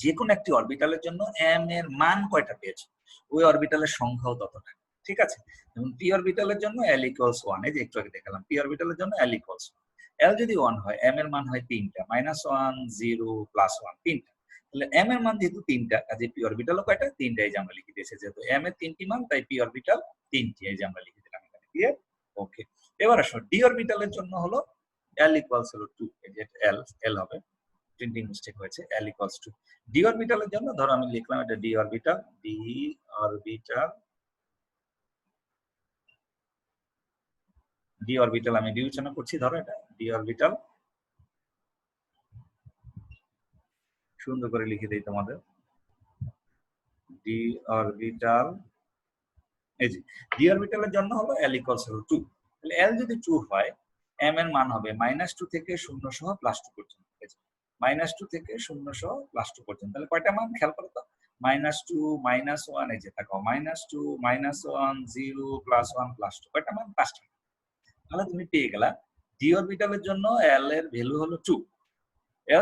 যে কোনো একটি অরবিটালের জন্য m এর মান কয়টা পেয়েছো, ওই অরবিটালের সংখ্যাও ততটা। ঠিক আছে, যেমন p অরবিটালের জন্য l ইকুয়ালস 1, এই যে একটু আগে দেখালাম p অরবিটালের জন্য l ইকুয়ালস 1। l যদি 1 হয় m এর মান হয় 3টা, -1 0 +1, 3টা। তাহলে m এর মান যেহেতু 3টা, কাজে p অরবিটালও কয়টা? 3টা। এই যে আমরা লিখে দিয়েছি, যেহেতু m এর 3টি মান তাই p অরবিটাল 3টি, এই যে আমরা লিখে দিলাম এখানে। ক্লিয়ার? ওকে, এবার আসো d অরবিটালের জন্য হলো l ইকুয়ালস হলো 2, এই যে l হবে, প্রিন্টিং মিস্টেক হয়েছে, l ইকুয়ালস টু। ডি অরবিটালের জন্য ধরো আমি লিখলাম এটা ডি অরবিটাল, আমি বিবেচনা করছি, ধরো এটা ডি অরবিটাল, সুন্দর করে লিখে দেই তোমাদের, ডি অরবিটাল। এই যে ডি অরবিটালের জন্য হলো l ইকুয়ালস হলো 2। তাহলে l যদি 2 হয় m এর মান হবে -2 থেকে 0 সহ +2 পর্যন্ত। -2 থেকে 0 +2 পর্যন্ত। তাহলে কয়টা মান খেয়াল করো তো? -2, -1 এই যে দেখো -2, -1, 0, +1, +2 কয়টা মান? 5 টা। তাহলে তুমি পেয়ে গেলা d অরবিটালের জন্য L এর ভ্যালু হলো 2।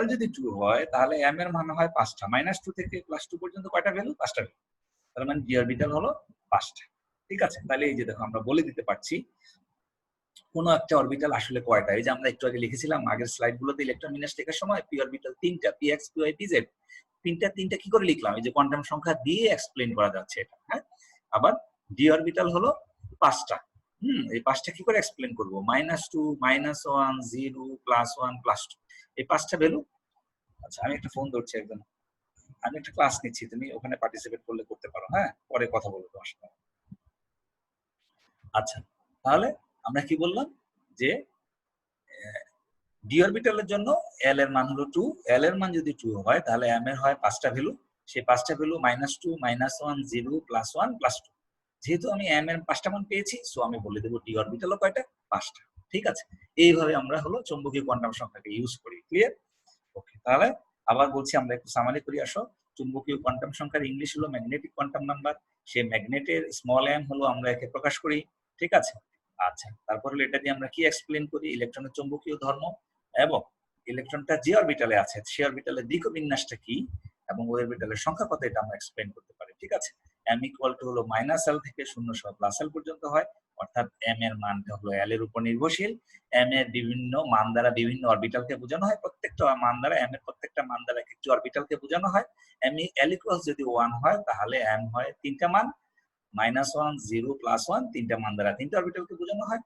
L যদি 2 হয় তাহলে M এর মান হয় 5 টা। -2 থেকে +2 পর্যন্ত কয়টা ভ্যালু? 5 টা ভ্যালু। তার মানে d অরবিটাল হলো 5 টা। ঠিক আছে? তাহলে এই যে দেখো আমরা বলে দিতে পারছি কোন একটা অরবিটাল আসলে কয়টা। এই যে আমরা একটু আগে লিখেছিলাম আগের স্লাইড গুলোতে ইলেকট্রন বিন্যাস লেখার সময় p অরবিটাল 3টা px, py, pz। 3টা কি করে লিখলাম? এই যে কোয়ান্টাম সংখ্যা দিয়ে এক্সপ্লেইন করা যাচ্ছে এটা, হ্যাঁ? আবার d অরবিটাল হলো 5টা। এই 5টা কি করে এক্সপ্লেইন করব? -2, -1, 0, +1, +2 এই 5টা ভ্যালু। আচ্ছা আমি একটা ফোন ধরছি একদম। আমি একটা ক্লাস নিচ্ছি। তুমি ওখানে পার্টিসিপেট করলে করতে পারো, হ্যাঁ? পরে কথা বলবো তোমার সাথে। আচ্ছা, তাহলে আমরা কি বললাম? যে d অরবিটালের জন্য L এর মান হলো 2, L এর মান যদি 2 হয় তাহলে M এর হয় 5টা ভ্যালু। সেই 5টা ভ্যালু -2, -1, 0, +1, +2 যেহেতু আমি M এর 5টা মান পেয়েছি, সো আমি বলে দেব d অরবিটালও কয়টা? 5টা। ঠিক আছে? এইভাবে আমরা হলো চৌম্বকীয় কোয়ান্টাম সংখ্যাকে ইউজ করি। ক্লিয়ার? ওকে, তাহলে আবার বলছি আমরা একটু সামারি করি আসো। চুম্বকীয় কোয়ান্টাম সংখ্যার ইংলিশ হলো ম্যাগনেটিক কোয়ান্টাম নাম্বার। সেই ম্যাগনেটের স্মল m হলো আমরা একে প্রকাশ করি। ঠিক আছে? আচ্ছা, তারপর হলো এটা দিয়ে আমরা কি এক্সপ্লেইন করি? ইলেকট্রনের চৌম্বকীয় ধর্ম এবং ইলেকট্রনটা যে অরবিটালে আছে সে অরবিটালের দিক বিন্যাসটা কি এবং ওই অরবিটালের সংখ্যা কত এটা আমরা এক্সপ্লেইন করতে পারি। ঠিক আছে? m ইকুয়াল টু হলো -l থেকে 0 সহ +l পর্যন্ত হয়। অর্থাৎ m এর মানটা হলো l এর উপর নির্ভরশীল। m এর বিভিন্ন মান দ্বারা বিভিন্ন অরবিটালকে বোঝানো হয়। প্রত্যেকটা মান দ্বারা m এর প্রত্যেকটা মান দ্বারা একটি অরবিটালকে বোঝানো হয়। l ইকুয়ালস যদি 1 হয় তাহলে m হয় 3টা মান, -1, 0, +1 3টা মান দ্বারা 3টা অরবিটালকে বোঝানো হয়।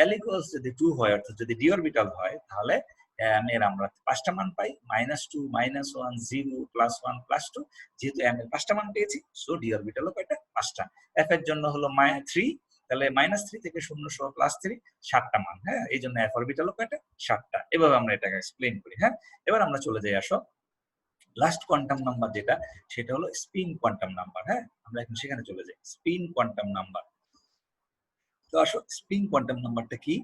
l ইকুয়ালস যদি 2 হয় অর্থাৎ যদি d অরবিটাল হয় তাহলে m এর আমরা 5টা মান পাই, -2, -1, 0, +1, +2 যেহেতু m এর 5টা মান পেয়েছি সো d অরবিটালও কয়টা? 5টা। f এর জন্য হলো 3 তাহলে -3 থেকে 0 সহ +3 7টা মান, হ্যাঁ? এইজন্য f অরবিটালও কয়টা? 7টা। এভাবে আমরা এটাকে এক্সপ্লেইন করি, হ্যাঁ? এবার আমরা চলে যাই আসো লাস্ট কোয়ান্টাম নাম্বার যেটা সেটা হলো স্পিন কোয়ান্টাম নাম্বার, হ্যাঁ? আমরা এখন সেখানে চলে যাই। Spin quantum number. তো আসো স্পিন কোয়ান্টাম নাম্বারটা কি?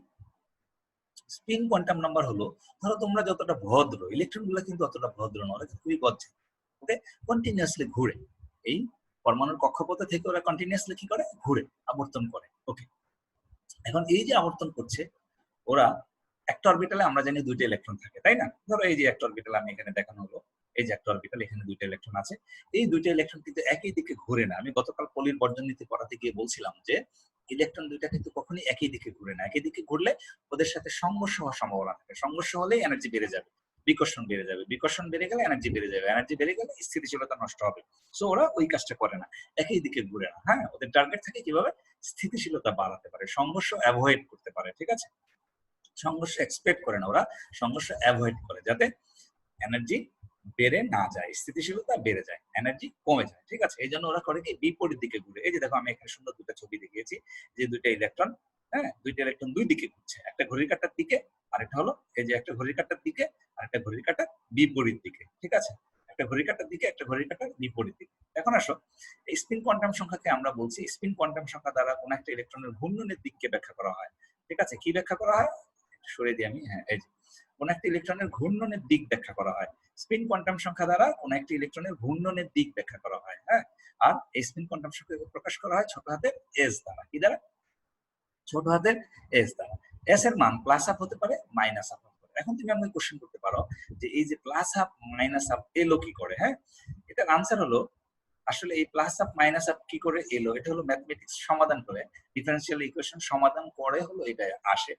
স্পিন কোয়ান্টাম নাম্বার হলো ধরো তোমরা যতটা ভদ্র, ইলেকট্রন গুলো কিন্তু অতটা ভদ্র নয়, ওরা খুবই বজ্র। ওকে, কন্টিনিউয়াসলি ঘুরে। এই পরমাণুর কক্ষপথে থেকে ওরা কন্টিনিউয়াসলি কি করে? ঘুরে, আবর্তন করে। ওকে, এখন এই যে আবর্তন করছে ওরা একটা অরবিটালে আমরা জানি 2টা ইলেকট্রন থাকে, তাই না? ধরো এই যে একটা অরবিটাল আমি এখানে দেখানো হলো, এই যে একটা অরবিটাল এখানে 2টা ইলেকট্রন আছে। এই 2টা ইলেকট্রন কিন্তু একই দিকে ঘুরে না। আমি গতকাল পলির বর্জনীতি পড়াতে গিয়ে বলছিলাম যে ইলেকট্রন 2টা কিন্তু কখনোই একই দিকে ঘুরে না। একই দিকে ঘুরলে ওদের সাথে সংঘর্ষ হওয়ার সম্ভাবনা থাকে। সংঘর্ষ হলেই এনার্জি বেড়ে যাবে, বিকর্ষণ বেড়ে যাবে, বিকর্ষণ বেড়ে গেলে এনার্জি বেড়ে যাবে, এনার্জি বেড়ে গেলে স্থিতিশীলতা নষ্ট হবে। সো ওরা ওই কাজটা করে না, একই দিকে ঘুরে না। হ্যাঁ, ওদের টার্গেট থাকে কিভাবে স্থিতিশীলতা বাড়াতে পারে, সংঘর্ষ অ্যাভয়েড করতে পারে। ঠিক আছে? সংঘর্ষ এক্সপেক্ট করে না, ওরা সংঘর্ষ অ্যাভয়েড করে যাতে এনার্জি বেড়ে না যায়, স্থিতিশীলতা বেড়ে যায়, এনার্জি কমে যায়। ঠিক আছে? এই জন্য ওরা করে কি বিপরীত দিকে ঘুরে। এই যে দেখো আমি এখানে সুন্দর 2টা ছবি দেখিয়েছি যে 2টা ইলেকট্রন, হ্যাঁ, 2টা ইলেকট্রন 2 দিকে ঘুরছে, একটা ঘড়ির কাঁটার দিকে আরেকটা হলো এই যে একটা ঘড়ির কাঁটার দিকে আরেকটা ঘড়ির কাঁটার বিপরীত দিকে। ঠিক আছে? একটা ঘড়ির কাঁটার দিকে একটা ঘড়ির কাঁটার বিপরীত দিকে। এখন আসো এই স্পিন কোয়ান্টাম সংখ্যাকে আমরা বলছি স্পিন কোয়ান্টাম সংখ্যা দ্বারা কোন একটা ইলেকট্রনের ঘূর্ণনের দিককে ব্যাখ্যা করা হয়। ঠিক আছে? কি ব্যাখ্যা করা হয়? সরিয়ে দিই আমি, হ্যাঁ, এই যে কোন একটা ইলেকট্রনের ঘূর্ণনের দিক ব্যাখ্যা করা হয় স্পিন কোয়ান্টাম সংখ্যা দ্বারা কোন একটা ইলেকট্রনের ঘূর্ণনের দিক ব্যাখ্যা করা হয়, হ্যাঁ? আর এই স্পিন কোয়ান্টাম সংখ্যাকে প্রকাশ করা হয় ছোট হাতের এস দ্বারা। কি দ্বারা? ছোট হাতের এস দ্বারা। এস এর মান প্লাস হাফ হতে পারে, মাইনাস হাফ হতে পারে। এখন তুমি আমাকে কোশ্চেন করতে পারো যে এই যে প্লাস হাফ মাইনাস হাফ এলো কি করে, হ্যাঁ? এটার আনসার হলো আসলে এই প্লাস হাফ মাইনাস হাফ কি করে এলো, এটা হলো ম্যাথমেটিক্স সমাধান করে, ডিফারেনশিয়াল ইকুয়েশন সমাধান করে হলো এটা আসে।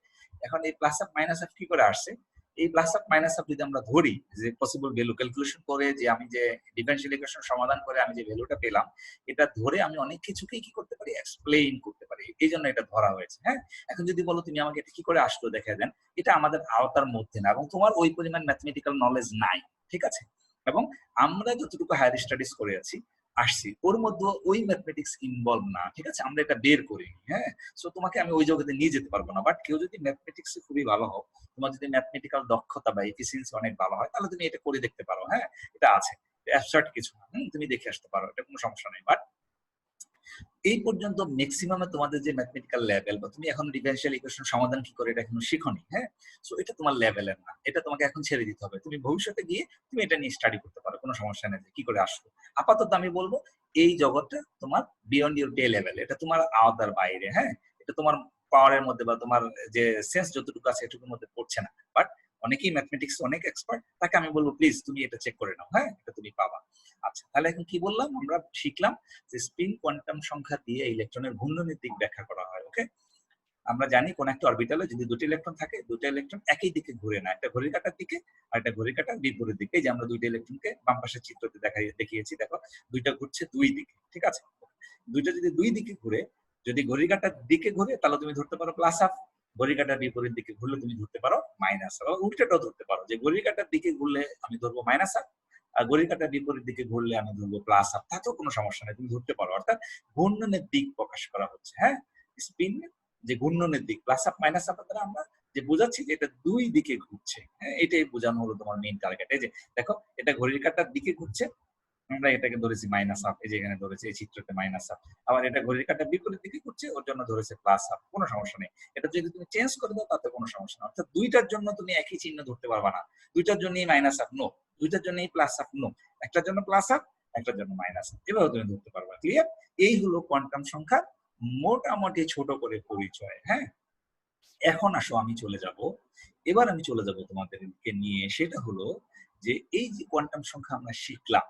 এখন এই প্লাস হাফ মাইনাস হাফ কি করে আসছে? এই প্লাস হাফ মাইনাস হাফ যদি আমরা ধরি যে পসিবল ভ্যালু ক্যালকুলেশন করে যে আমি যে ডিফারেনশিয়াল ইকুয়েশন সমাধান করে আমি যে ভ্যালুটা পেলাম এটা ধরে আমি অনেক কিছুকেই কি করতে পারি? এক্সপ্লেইন করতে পারি। এই জন্য এটা ধরা হয়েছে, হ্যাঁ? এখন যদি বলো তুমি আমাকে এটা কি করে আসলো দেখা দেন, এটা আমাদের আওতার মধ্যে না এবং তোমার ওই পরিমাণ ম্যাথমেটিক্যাল নলেজ নাই। ঠিক আছে? এবং আমরা যতটুকু হায়ার স্টাডিজ করে আছি আসছি ওর মধ্যে ওই ম্যাথমেটিক্স ইনভলভ না। ঠিক আছে? আমরা এটা বের করিনি, হ্যাঁ? সো তোমাকে আমি ওই জগতে নিয়ে যেতে পারবো না। বাট কেউ যদি ম্যাথমেটিক্সে খুবই ভালো হও, তোমার যদি ম্যাথমেটিক্যাল দক্ষতা বা এফিসিয়েন্সি অনেক ভালো হয় তাহলে তুমি এটা করে দেখতে পারো, হ্যাঁ? এটা আছে। অ্যাবসার্ট কিছু না। তুমি দেখে আসতে পারো। এটা কোনো সমস্যা নেই। বাট এই পর্যন্ত ম্যাক্সিমামে তোমাদের যে ম্যাথমেটিক্যাল লেভেল বা তুমি এখন ডিফারেনশিয়াল ইকুয়েশন সমাধান কি করে এটা এখনো শিখোনি, হ্যাঁ? সো এটা তোমার লেভেলের না, এটা তোমাকে এখন ছেড়ে দিতে হবে। তুমি ভবিষ্যতে গিয়ে তুমি এটা নিয়ে স্টাডি করতে পারো, কোনো সমস্যা নেই যে কি করে আসলো। আপাতত আমি বলবো এই জগৎটা তোমার বিয়ন্ড ইউর ডে লেভেল, এটা তোমার আওতার বাইরে, হ্যাঁ? এটা তোমার পাওয়ারের মধ্যে বা তোমার যে সেন্স যতটুকু আছে এটুকুর মধ্যে পড়ছে না। বাট অনেকেই ম্যাথমেটিক্স অনেক এক্সপার্ট, তাকে আমি বলবো প্লিজ তুমি এটা চেক করে নাও, হ্যাঁ? এটা তুমি পাবা। আচ্ছা, তাহলে এখন কি বললাম? আমরা শিখলাম যে স্পিন কোয়ান্টাম সংখ্যা দিয়ে ইলেকট্রনের ঘূর্ণনের দিক ব্যাখ্যা করা হয়। ওকে, আমরা জানি কোন একটা অরবিটালে যদি দুটো ইলেকট্রন থাকে, দুটো ইলেকট্রন একই দিকে ঘুরে না, একটা ঘড়ির কাঁটার দিকে আর একটা ঘড়ির কাঁটার বিপরীত দিকে। এই যে আমরা দুইটা ইলেকট্রনকে বাম পাশের চিত্রতে দেখিয়েছি, দেখো দুইটা ঘুরছে দুই দিকে, ঠিক আছে? দুইটা যদি দুই দিকে ঘুরে, যদি ঘড়ির কাঁটার দিকে ঘুরে তাহলে তুমি ধরতে পারো প্লাস হাফ, ঘড়ির কাঁটার বিপরীত দিকে ঘুরলে তুমি ধরতে পারো মাইনাস হাফ। আবার উল্টাটাও ধরতে পারো যে ঘড়ির কাঁটার দিকে ঘুরলে আমি ধরবো মাইনাস হাফ, আর ঘড়ির কাঁটার বিপরীত দিকে ঘুরলে আমি ধরবো প্লাস হাফ, তাতেও কোনো সমস্যা নেই, তুমি ধরতে পারো। অর্থাৎ ঘূর্ণনের দিক প্রকাশ করা হচ্ছে, হ্যাঁ? স্পিন যে ঘূর্ণনের দিক প্লাস হাফ মাইনাস হাফ দ্বারা আমরা যে বোঝাচ্ছি যে এটা দুই দিকে ঘুরছে, হ্যাঁ? এটাই বোঝানো হলো তোমার মেইন টার্গেট। এই যে দেখো এটা ঘড়ির কাঁটার দিকে ঘুরছে, আমরা এটাকে ধরেছি মাইনাস হাফ, এই যে এখানে ধরেছি এই চিত্রতে মাইনাস হাফ। আবার এটা ঘড়ির কাঁটার বিপরীত দিকে ঘুরছে, ওর জন্য ধরেছে প্লাস হাফ, কোনো সমস্যা নেই। এটা যদি তুমি চেঞ্জ করে দাও তাতে কোনো সমস্যা না। অর্থাৎ দুইটার জন্য তুমি একই চিহ্ন ধরতে পারবা না, দুইটার জন্যই মাইনাস হাফ নো, দুইটার জন্যই প্লাস হাফ নো, একটার জন্য প্লাস হাফ একটার জন্য মাইনাস হাফ, এভাবে তুমি ধরতে পারবা। ক্লিয়ার? এই হলো কোয়ান্টাম সংখ্যা মোটামুটি ছোট করে পরিচয়, হ্যাঁ? এখন আসো আমি চলে যাব, এবার আমি চলে যাব তোমাদেরকে নিয়ে, সেটা হলো যে এই যে কোয়ান্টাম সংখ্যা আমরা শিখলাম,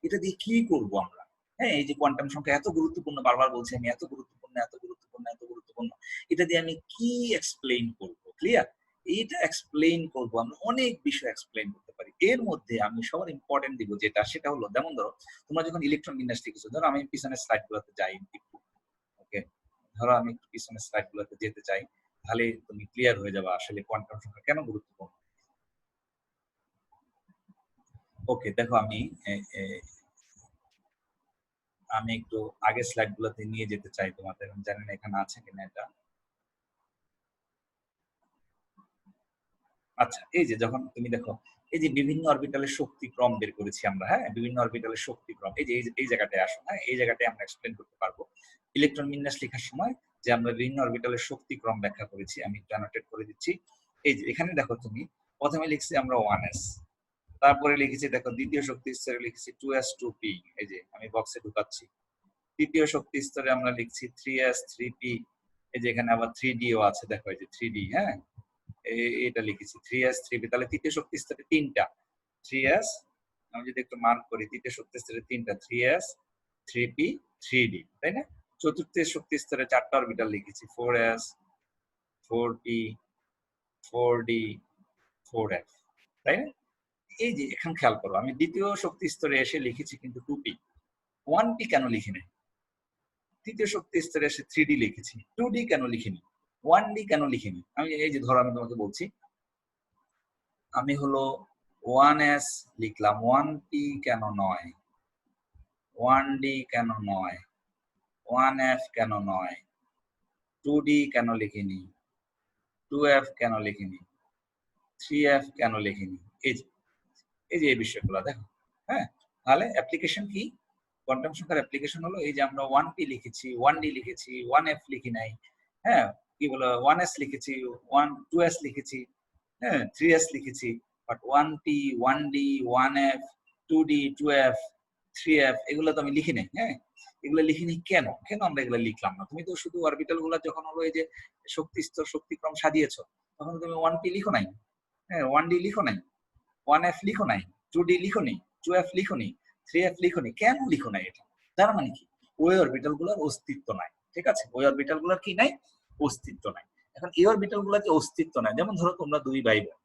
এটা দিয়ে কি করব আমরা? হ্যাঁ, এই যে কোয়ান্টাম সংখ্যা এত গুরুত্বপূর্ণ, বারবার বলছি আমি এত গুরুত্বপূর্ণ, এত গুরুত্বপূর্ণ, এত গুরুত্বপূর্ণ, এটা দিয়ে আমি কি এক্সপ্লেইন করব? ক্লিয়ার? এইটা এক্সপ্লেইন করব, আমরা অনেক বিষয় এক্সপ্লেইন করতে পারি। এর মধ্যে আমি সবার ইম্পর্টেন্ট দিব যেটা, সেটা হলো যেমন ধরো তোমরা যখন ইলেকট্রন বিন্যাস লিখেছো, ধরো আমি পিছনের স্লাইড গুলোতে যাই একটু, ওকে, ধরো আমি একটু পিছনের স্লাইড গুলোতে যেতে চাই, তাহলে তুমি ক্লিয়ার হয়ে যাবে আসলে কোয়ান্টাম সংখ্যা কেন গুরুত্বপূর্ণ। ওকে, দেখো আমি একটু আগের স্লাইড গুলোতে নিয়ে যেতে চাই তোমাদের, আমি জানি না এখানে আছে কিনা এটা। আচ্ছা, এই যে যখন তুমি দেখো এই যে বিভিন্ন অরবিটালের শক্তি ক্রম বের করেছি আমরা, হ্যাঁ? বিভিন্ন অরবিটালের শক্তি ক্রম, এই যে এই জায়গাটায় আসো, হ্যাঁ? এই জায়গাটায় আমরা এক্সপ্লেন করতে পারবো ইলেকট্রন বিন্যাস লেখার সময় যে আমরা বিভিন্ন অরবিটালের শক্তি ক্রম ব্যাখ্যা করেছি। আমি একটু অ্যানোটেট করে দিচ্ছি। এই যে এখানে দেখো তুমি প্রথমে লিখছি আমরা 1s, তারপরে লিখেছি দেখো দ্বিতীয় শক্তি স্তরে লিখেছি 2s 2p, এই যে আমি বক্সে ঢুকাচ্ছি। তৃতীয় শক্তি স্তরে আমরা লিখছি 3s 3p, এই যে এখানে আবার 3d ও আছে, দেখো এই যে 3d, হ্যাঁ? এটা লিখেছি 3s 3p, তাহলে তৃতীয় শক্তি স্তরে তিনটা 3s, আমি যদি একটু মার্ক করি তৃতীয় শক্তি স্তরে তিনটা 3s 3p 3d, তাই না? চতুর্থ শক্তি স্তরে চারটা অরবিটাল লিখেছি 4s 4p 4d 4f, তাই না? এই যে এখন খেয়াল করো আমি দ্বিতীয় শক্তি স্তরে এসে লিখেছি কিন্তু 2p, 1p কেন লিখি নাই? তৃতীয় শক্তি স্তরে এসে 3d লিখেছি, 2d কেন লিখিনি? 1d কেন লিখিনি? আমি এই যে ধরো আমি তোমাকে বলছি, আমি হলো 1s লিখলাম, 1p কেন নয়? 1d কেন নয়? 1f কেন নয়? 2d কেন লিখিনি? 2f কেন লিখিনি? 3f কেন লিখিনি? এই যে এই বিষয়গুলো দেখো, হ্যাঁ? তাহলে অ্যাপ্লিকেশন কি? কোয়ান্টাম সংখ্যার অ্যাপ্লিকেশন হলো এই যে আমরা 1p লিখেছি, 1d লিখেছি, 1f লিখি নাই, হ্যাঁ? কি বলে 1s লিখেছি, 2s লিখেছি, হ্যাঁ? 3s লিখেছি, but 1p 1d 1f 2d 2f 3f এগুলো তো আমি লিখি নাই, হ্যাঁ? এগুলো লিখিনি কেন? কেন আমরা এগুলো লিখলাম না? তুমি তো শুধু অরবিটাল গুলা যখন হলো এই যে শক্তি স্তর শক্তিক্রম সাজিয়েছো, তখন তুমি 1p লিখো নাই, হ্যাঁ? 1d লিখো নাই, 1f লিখো নাই, 2d লিখো নি, 2f লিখো নি, 3f লিখো নি, কেন লিখো নাই এটা? তার মানে কি? ওই অরবিটাল গুলোর অস্তিত্ব নাই, ঠিক আছে? ওই অরবিটাল গুলোর কি নাই? অস্তিত্ব নাই। এখন এই অরবিটাল গুলোর যে অস্তিত্ব নাই, যেমন ধরো তোমরা দুই ভাই বোন,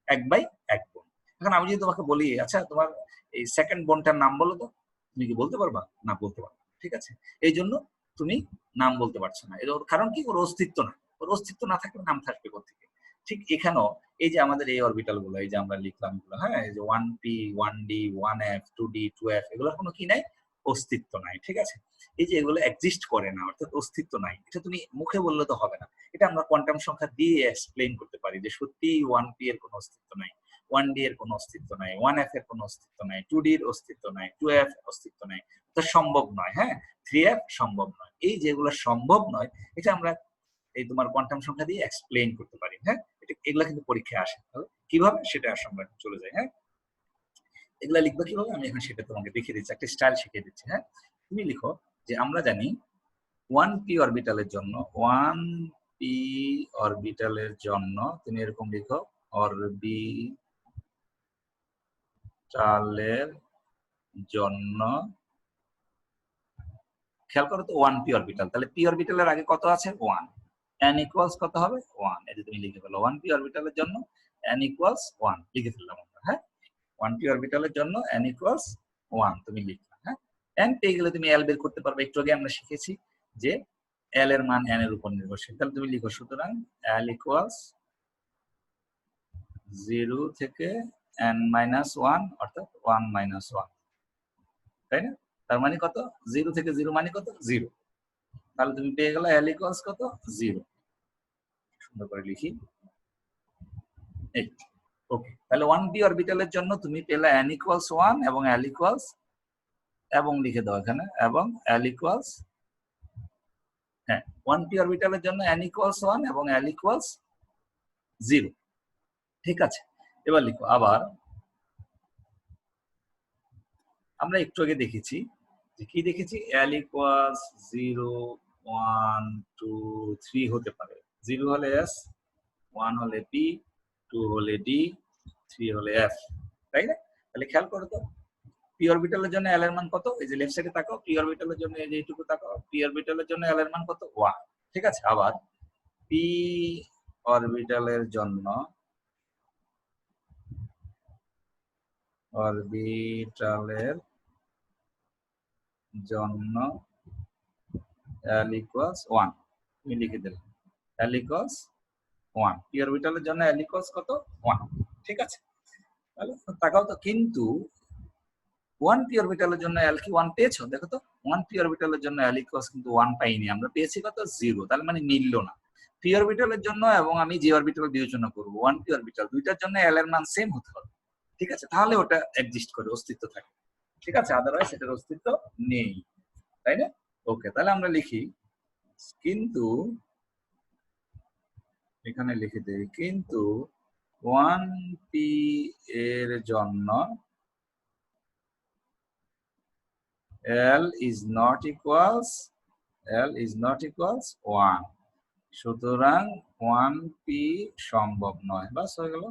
এক ভাই এক বোন। এখন আমি যদি তোমাকে বলি আচ্ছা তোমার এই সেকেন্ড বোনটার নাম বলো তো, তুমি কি বলতে পারবা? না, বলতে পারবা, ঠিক আছে? এই জন্য তুমি নাম বলতে পারছো না, এর কারণ কি? ওর অস্তিত্ব না, ওর অস্তিত্ব না থাকলে নাম থাকবে কোথেকে? ঠিক এখানেও এই যে আমাদের এই অরবিটাল গুলো, এই যে আমরা লিখলাম এগুলো, হ্যাঁ? এই যে 1p 1d 1f 2d 2f, এগুলোর কোনো কি নাই? অস্তিত্ব নাই, ঠিক আছে? এই যে এগুলো এক্সিস্ট করে না, অর্থাৎ অস্তিত্ব নাই, এটা তুমি মুখে বললে তো হবে না, এটা আমরা কোয়ান্টাম সংখ্যা দিয়ে এক্সপ্লেইন করতে পারি যে সত্যি 1p এর কোনো অস্তিত্ব নাই, 1D এর কোনো অস্তিত্ব নাই, 1F এর কোনো অস্তিত্ব নাই, 2D এর অস্তিত্ব নাই, 2F অস্তিত্ব নাই, তো সম্ভব নয়। হ্যাঁ, 3F সম্ভব নয়। এই যেগুলো সম্ভব নয় এটা আমরা এই তোমার কোয়ান্টাম সংখ্যা দিয়ে এক্সপ্লেইন করতে পারি। হ্যাঁ, এগুলা কিন্তু পরীক্ষায় আসে। কিভাবে সেটা আমরা চলে যাই। হ্যাঁ, এগুলা লিখবা কিভাবে আমি এখন সেটা তোমাকে দেখিয়ে দিচ্ছি, একটা স্টাইল শিখিয়ে দিচ্ছি। হ্যাঁ, তুমি লিখো যে আমরা জানি 1p অরবিটালের জন্য, 1p অরবিটালের জন্য তুমি এরকম লিখো, অরবিটালের জন্য, খেয়াল করো তো 1p অরবিটাল, তাহলে p অরবিটালের আগে কত আছে 1, n ইকুয়ালস কত হবে 1, এই যে তুমি লিখে ফেলো 1p অরবিটালের জন্য n ইকুয়ালস 1 লিখে ফেললাম আমরা। হ্যাঁ, 1p অরবিটালের জন্য n ইকুয়ালস 1 তুমি লিখলা। হ্যাঁ, n পেয়ে গেলে তুমি l বের করতে পারবে। একটু আগে আমরা শিখেছি যে l এর মান n এর উপর নির্ভরশীল, তাহলে তুমি লিখো সুতরাং l ইকুয়ালস 0 থেকে n মাইনাস 1 অর্থাৎ 1 মাইনাস 1, তাই না? তার মানে কত, 0 থেকে 0 মানে কত 0, তাহলে তুমি পেয়ে গেলে l ইকুয়ালস কত 0। সুন্দর করে লিখি, এই ওকে। তাহলে 1p অরবিটালের জন্য তুমি পেলে n ইকুয়ালস 1 এবং l ইকুয়ালস, এবং লিখে দাও এখানে, এবং l ইকুয়ালস, হ্যাঁ 1p অরবিটালের জন্য n ইকুয়ালস 1 এবং l ইকুয়ালস 0। ঠিক আছে, এবার লিখো আবার, আমরা একটু আগে দেখেছি যে কি দেখেছি, l ইকুয়ালস 0, 1, 2, 3 হতে পারে। 0 হলে s, 1 হলে p, 2 হলে d, 3 হলে f, তাই না? তাহলে খেয়াল করো তো p অরবিটালের জন্য l এর মান কত, এই যে লেফট সাইডে তাকাও, p অরবিটালের জন্য এই যে এইটুকু তাকাও, p অরবিটালের জন্য l এর মান কত 1। ঠিক আছে, আবার p অরবিটালের জন্য l ইকুয়ালস 1 তুমি লিখে দিলে, l ইকুয়ালস 1, p অরবিটালের জন্য l ইকুয়ালস কত 1। ঠিক আছে, তাহলে তাকাও তো, কিন্তু 1p অরবিটালের জন্য l কি 1 পেয়েছো? দেখো তো 1p অরবিটালের জন্য l ইকুয়ালস কিন্তু 1 পাইনি আমরা, পেয়েছি কত 0, তার মানে মিলল না। p অরবিটালের জন্য এবং আমি j অরবিটাল বিবেচনা করব, 1p অরবিটাল দুইটার জন্য l এর মান সেম হতে হবে। ঠিক আছে, তাহলে ওটা এক্সিস্ট করে, অস্তিত্ব থাকে। ঠিক আছে, আদারওয়াইজ এটার অস্তিত্ব নেই, তাই না? ওকে, তাহলে আমরা লিখি, কিন্তু এখানে লিখে দেই, কিন্তু 1p এর জন্য l is not equals 1, সুতরাং 1p সম্ভব নয়। বাস হয়ে গেল,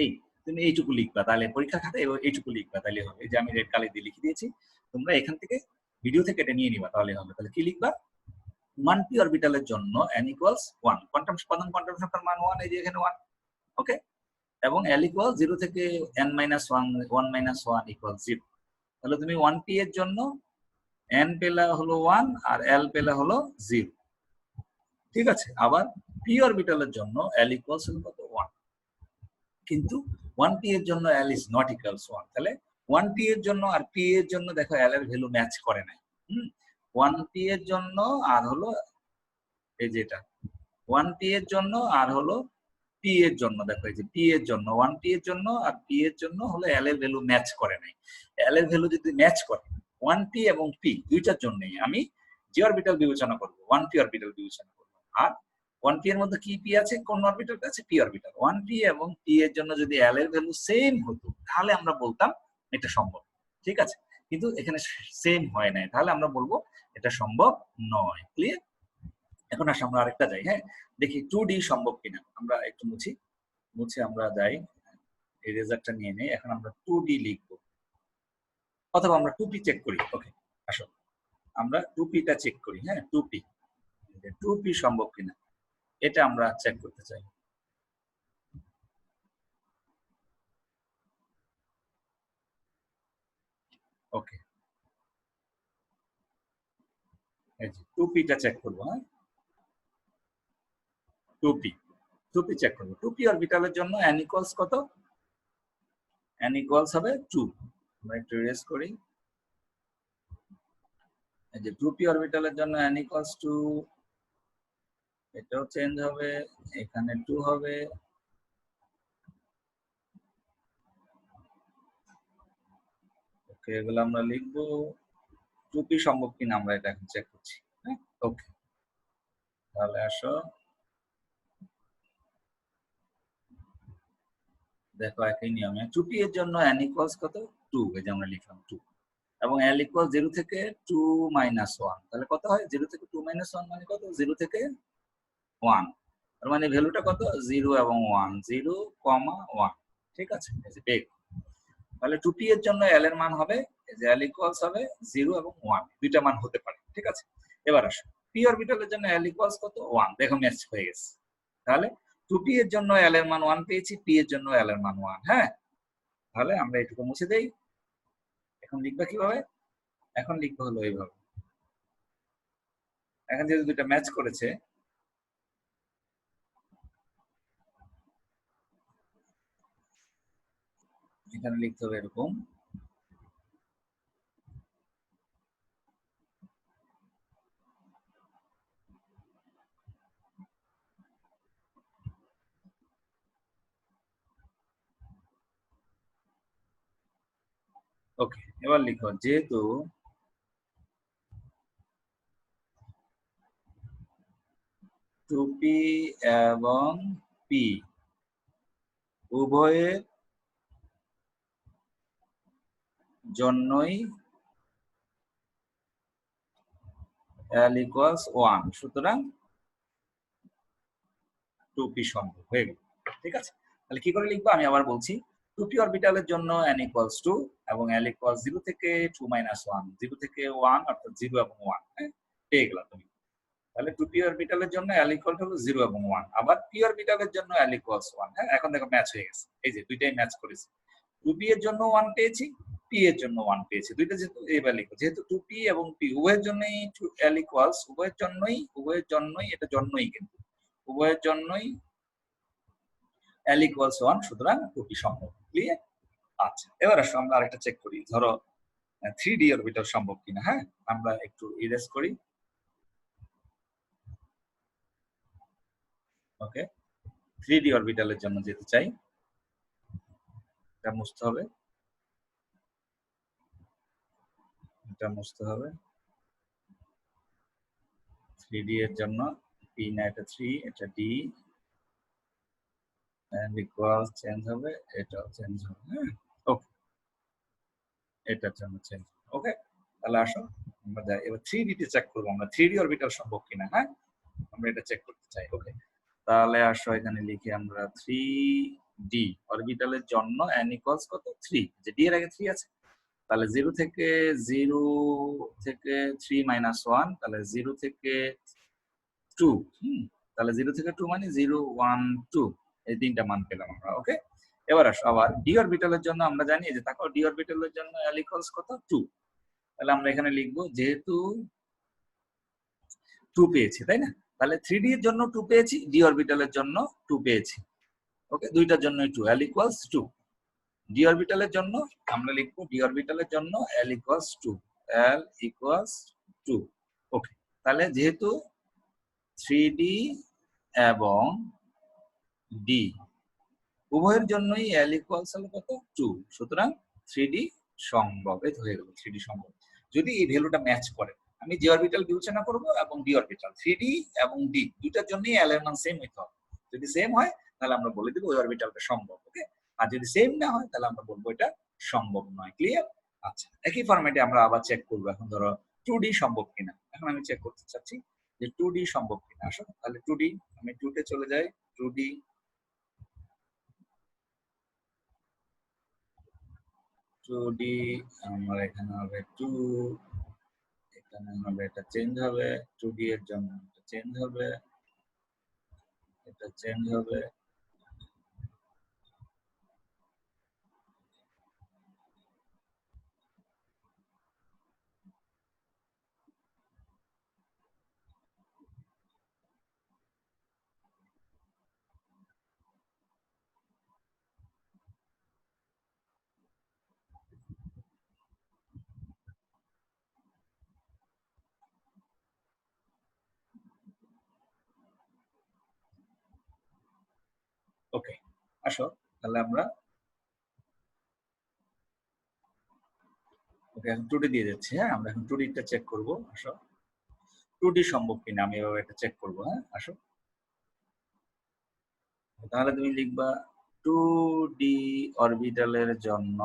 এই তুমি এইটুকু লিখবা, তাহলে পরীক্ষা খাতায় এইটুকু লিখবা, তাহলে হবে। এই যে আমি রেড কালি দিয়ে লিখে দিয়েছি, তোমরা এখান থেকে ভিডিও থেকে এটা নিয়ে নিবা, তাহলে হবে। তাহলে কি লিখবা, 1p অরবিটালের জন্য n ইকুয়ালস 1, কোয়ান্টাম কোয়ান্টাম সংখ্যার মান 1, এই যে এখানে 1, ওকে, এবং l ইকুয়াল 0 থেকে n মাইনাস 1, 1 মাইনাস 1 ইকুয়াল 0। তাহলে তুমি 1p এর জন্য n পেলা হলো 1 আর l পেলা হলো 0। ঠিক আছে, আবার p অরবিটালের জন্য l ইকুয়ালস কত 1, কিন্তু 1p এর জন্য l ইজ নট ইকুয়ালস 1। তাহলে 1p এর জন্য আর p এর জন্য দেখো l এর ভ্যালু ম্যাচ করে নাই। 1p এর জন্য আর হলো এই যেটা 1p এর জন্য আর হলো p এর জন্য, দেখো এই যে p এর জন্য 1p এর জন্য আর p এর জন্য হলো l এর ভ্যালু ম্যাচ করে নাই। l এর ভ্যালু যদি ম্যাচ করে 1p এবং p দুইটার জন্যই আমি j অরবিটাল বিবেচনা করব, 1p অরবিটাল বিবেচনা করব। আর 1p এর মধ্যে কি p আছে, কোন অরবিটালটা আছে, p অরবিটাল। 1p এবং p এর জন্য যদি l এর ভ্যালু সেম হতো তাহলে আমরা বলতাম এটা সম্ভব। ঠিক আছে, কিন্তু এখানে সেম হয় নাই, তাহলে আমরা বলবো এটা সম্ভব নয়। ক্লিয়ার? এখন আসলে আমরা আরেকটা যাই, হ্যাঁ, দেখি 2D সম্ভব কিনা। আমরা একটু মুছে আমরা যাই, এই রেজাল্টটা নিয়ে নেই। এখন আমরা 2D লিখবো, অথবা আমরা 2p চেক করি। ওকে, আসো আমরা 2pটা চেক করি। হ্যাঁ, 2p সম্ভব কিনা এটা আমরা চেক করতে চাই। ওকে, এই যে 2pটা চেক করবো। হ্যাঁ, 2p চেক করবো। 2p অরবিটালের জন্য n ইকুয়ালস কত, n ইকুয়ালস হবে 2। আমরা একটু ইরেজ করি, এই যে 2p অরবিটালের জন্য n ইকুয়ালস টু এটাও চেঞ্জ হবে, এখানে 2 হবে। ওকে, এগুলো আমরা লিখবো। 2p সম্ভব কিনা আমরা এটা এখন চেক করছি। হ্যাঁ, ওকে, তাহলে আসো দেখো একই নিয়মে 2p এর জন্য n ইকুয়ালস কত 2, এই যে আমরা লিখলাম 2, এবং l ইকুয়াল 0 থেকে 2 মাইনাস 1, তাহলে কত হয় 0 থেকে 2 মাইনাস 1 মানে কত 0 থেকে 1, তার মানে ভ্যালুটা কত 0 এবং 1, 0, 1, ঠিক আছে, এই যে পেয়ে। তাহলে 2p এর জন্য l এর মান হবে, এই যে l ইকুয়ালস হবে 0 এবং 1, দুইটা মান হতে পারে, ঠিক আছে। এবার আসো p অরবিটালের জন্য l ইকুয়ালস কত 1, দেখো ম্যাচ হয়ে গেছে। তাহলে 2p এর জন্য l এর মান 1 পেয়েছি, p এর জন্য l এর মান 1। হ্যাঁ, তাহলে আমরা এটুকু মুছে দেই। এখন লিখবা কিভাবে? এখন লিখবো হলো এইভাবে। এখন যেহেতু দুইটা ম্যাচ করেছে, এখানে লিখতে হবে এরকম। ওকে, এবার লিখো যেহেতু 2p এবং p উভয়ের জন্যই l ইকুয়ালস 1, সুতরাং 2p সম্ভব হয়ে গেল, ঠিক আছে। তাহলে কি করে লিখবো আমি আবার বলছি। 2p অরবিটালের জন্য n ইকুয়ালস 2 এবং l ইকুয়ালস 0 থেকে 2 মাইনাস 1, 0 থেকে 1 অর্থাৎ 0 এবং 1, হ্যাঁ, পেয়ে গেলাম তুমি। তাহলে 2p অরবিটালের জন্য l ইকুয়াল হলো 0 এবং 1, আবার p অরবিটালের জন্য l ইকুয়ালস 1। হ্যাঁ, এখন দেখো ম্যাচ হয়ে গেছে, এই যে দুইটাই ম্যাচ করেছে। 2p এর জন্য 1 পেয়েছি, p এর জন্য 1 পেয়েছি, দুইটা যেহেতু এবার লিখো যেহেতু 2p এবং p উভয়ের জন্যই l ইকুয়ালস, উভয়ের জন্যই এটা জন্যই কিন্তু উভয়ের জন্যই l ইকুয়ালস 1, সুতরাং 2p সম্ভব। ক্লিয়ার? আচ্ছা, এবার আসো আমরা আরেকটা চেক করি। ধরো 3d অরবিটাল সম্ভব কিনা। হ্যাঁ, আমরা একটু ইরেজ করি। ওকে, 3d অরবিটালের জন্য যেতে চাই, এটা মুছতে হবে, এটা মুছতে হবে। 3d এর জন্য p না, এটা 3, এটা d, এন্ড ইকুয়াল চেঞ্জ হবে, এটাও চেঞ্জ হবে। হ্যাঁ, ওকে, এটার জন্য চেঞ্জ। ওকে, তাহলে আসো আমরা যাই এবার 3d তে চেক করবো আমরা 3d অরবিটাল সম্ভব কিনা। হ্যাঁ, আমরা এটা চেক করতে চাই। ওকে, তাহলে আসো এখানে লিখি আমরা 3d অরবিটালের জন্য n ইকুয়ালস কত 3, যে d এর আগে 3 আছে, তাহলে 0 থেকে 0 থেকে 3 মাইনাস 1, তাহলে 0 থেকে 2, তাহলে 0 থেকে 2 মানে 0, 1, 2, এই তিনটা মান পেলাম আমরা। ওকে, এবার আসো আবার ডি অরবিটালের জন্য আমরা জানি যে তাকে ডি অরবিটালের জন্য l ইকুয়ালস কত 2, তাহলে আমরা এখানে লিখবো যেহেতু 2 পেয়েছি, তাই না, তাহলে 3d এর জন্য 2 পেয়েছি, ডি অরবিটালের জন্য 2 পেয়েছি। ওকে, দুইটার জন্যই 2, l ইকুয়ালস 2। ডি অরবিটালের জন্য আমরা লিখবো ডি অরবিটালের জন্য l ইকুয়ালস 2, l ইকুয়ালস 2। ওকে, তাহলে যেহেতু 3d এবং d উভয়ের জন্যই l ইকুয়ালস হলো কত 2, সুতরাং 3d সম্ভব। এই হয়ে গেল 3d সম্ভব যদি এই ভ্যালুটা ম্যাচ করে। আমি জি অরবিটাল বিবেচনা করব এবং ডি অরবিটাল 3d এবং d দুইটার জন্যই l এর মান সেম হইতে হবে। যদি সেম হয় তাহলে আমরা বলে দেব ওই অরবিটালটা সম্ভব। ওকে, আর যদি সেম না হয় তাহলে আমরা বলবো এটা সম্ভব নয়। ক্লিয়ার? আচ্ছা, একই ফরম্যাটে আমরা আবার চেক করব। এখন ধরো 2d সম্ভব কিনা, এখন আমি চেক করতে চাচ্ছি যে 2d সম্ভব কিনা। আসো তাহলে 2d, আমি 2 তে চলে যাই। 2d, 2d আমার এখানে হবে 2, এখানে হবে এটা চেঞ্জ হবে, 2d এর জন্য এটা চেঞ্জ হবে, এটা চেঞ্জ হবে। ওকে, আসো তাহলে আমরা ওকে এখন 2D দিয়ে যাচ্ছি। হ্যাঁ, আমরা এখন 2D টা চেক করব। আসো 2D সম্ভব কিনা আমি এভাবে এটা চেক করব। হ্যাঁ, আসো তাহলে তুমি লিখবা 2D অরবিটালের জন্য,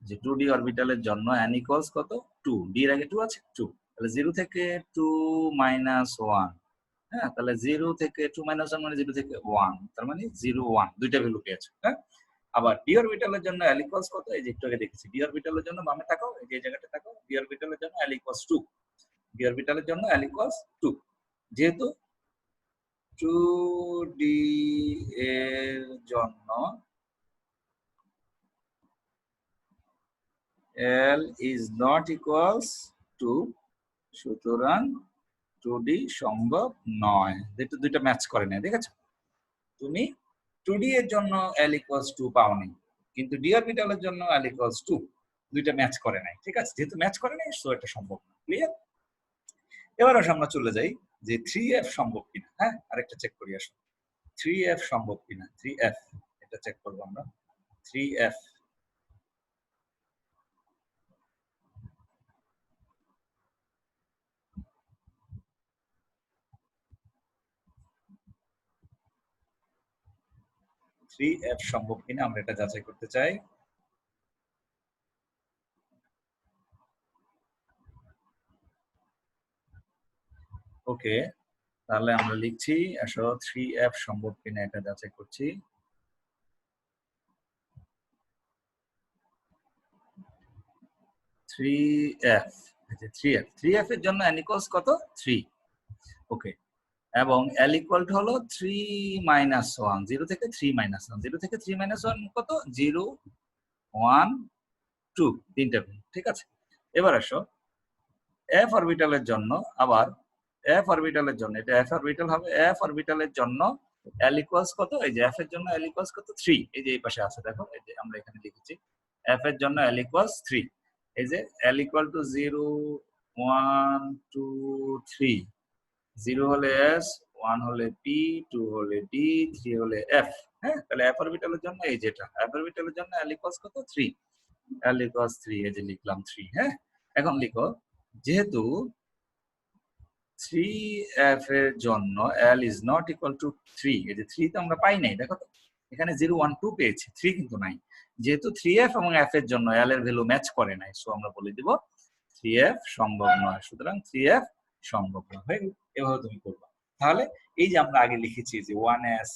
যে 2D অরবিটালের জন্য n ইকুয়ালস কত 2, d এর আগে 2 আছে 2, তাহলে 0 থেকে 2 মাইনাস 1। হ্যাঁ, তাহলে 0 থেকে 2 মাইনাস 1 মানে 0 থেকে 1, তার মানে 0 1 দুইটা ভ্যালু পেয়েছো। হ্যাঁ, আবার d অরবিটালের জন্য l ইকুয়ালস কত, এই যে একটু আগে দেখেছি d অরবিটালের জন্য বামে তাকাও, এই যে এই জায়গাটা তাকাও, d অরবিটালের জন্য l ইকুয়ালস 2, d অরবিটালের জন্য l ইকুয়ালস 2। যেহেতু 2D এর জন্য L is not equals to, সুতরাং 2D সম্ভব নয়। দুইটা ম্যাচ করে না, ঠিক আছে? তুমি 2D এর জন্য L equals 2 পাওনি, কিন্তু d অরবিটালের জন্য L equals 2 দুইটা ম্যাচ করে নাই, ঠিক আছে? যেহেতু ম্যাচ করে নাই সো এটা সম্ভব না। ক্লিয়ার? এবার আসো আমরা চলে যাই যে 3F সম্ভব কিনা। হ্যাঁ, আরেকটা চেক করি। আসো 3F সম্ভব কিনা, 3F এটা চেক করবো আমরা। 3F 3F সম্ভব কিনা আমরা এটা যাচাই করতে চাই। ওকে, তাহলে আমরা লিখছি আসো 3F সম্ভব কিনা এটা যাচাই করছি। 3F, 3F এর জন্য n ইকুয়ালস কত 3। ওকে, এবং l ইকুয়াল টু হলো 3 মাইনাস 1, 0 থেকে 3 মাইনাস 1, 0 থেকে 3 মাইনাস 1 কত 0 1 2, তিনটা, ঠিক আছে? এবার আসো f অরবিটালের জন্য, আবার f অরবিটালের জন্য, এটা f অরবিটাল হবে, f অরবিটালের জন্য l ইকুয়ালস কত, এই যে f এর জন্য l ইকুয়ালস কত 3, এই যে এই পাশে আছে দেখো, এই যে আমরা এখানে লিখেছি f এর জন্য l ইকুয়ালস 3। এই যে l ইকুয়াল টু 0 1 2 3, 0 হলে s, 1 হলে p, 2 হলে d, 3 হলে f। হ্যাঁ, তাহলে f অরবিটালের জন্য এই যেটা f অরবিটালের জন্য l ইকুয়ালস কত 3, l ইকুয়ালস 3, এই যে লিখলাম 3। হ্যাঁ, এখন লিখো যেহেতু 3F এর জন্য L is not equal to 3, এই যে 3 তো আমরা পাই নাই, দেখো তো এখানে 0 1 2 পেয়েছি, 3 কিন্তু নাই। যেহেতু 3F এবং F এর জন্য L এর ভ্যালু ম্যাচ করে নাই, সো আমরা বলে দিব 3F সম্ভব নয়। সুতরাং 3F সম্ভব নয়। হয়ে গেল, এভাবে তুমি করবা। তাহলে এই যে আমরা আগে লিখেছি যে 1S,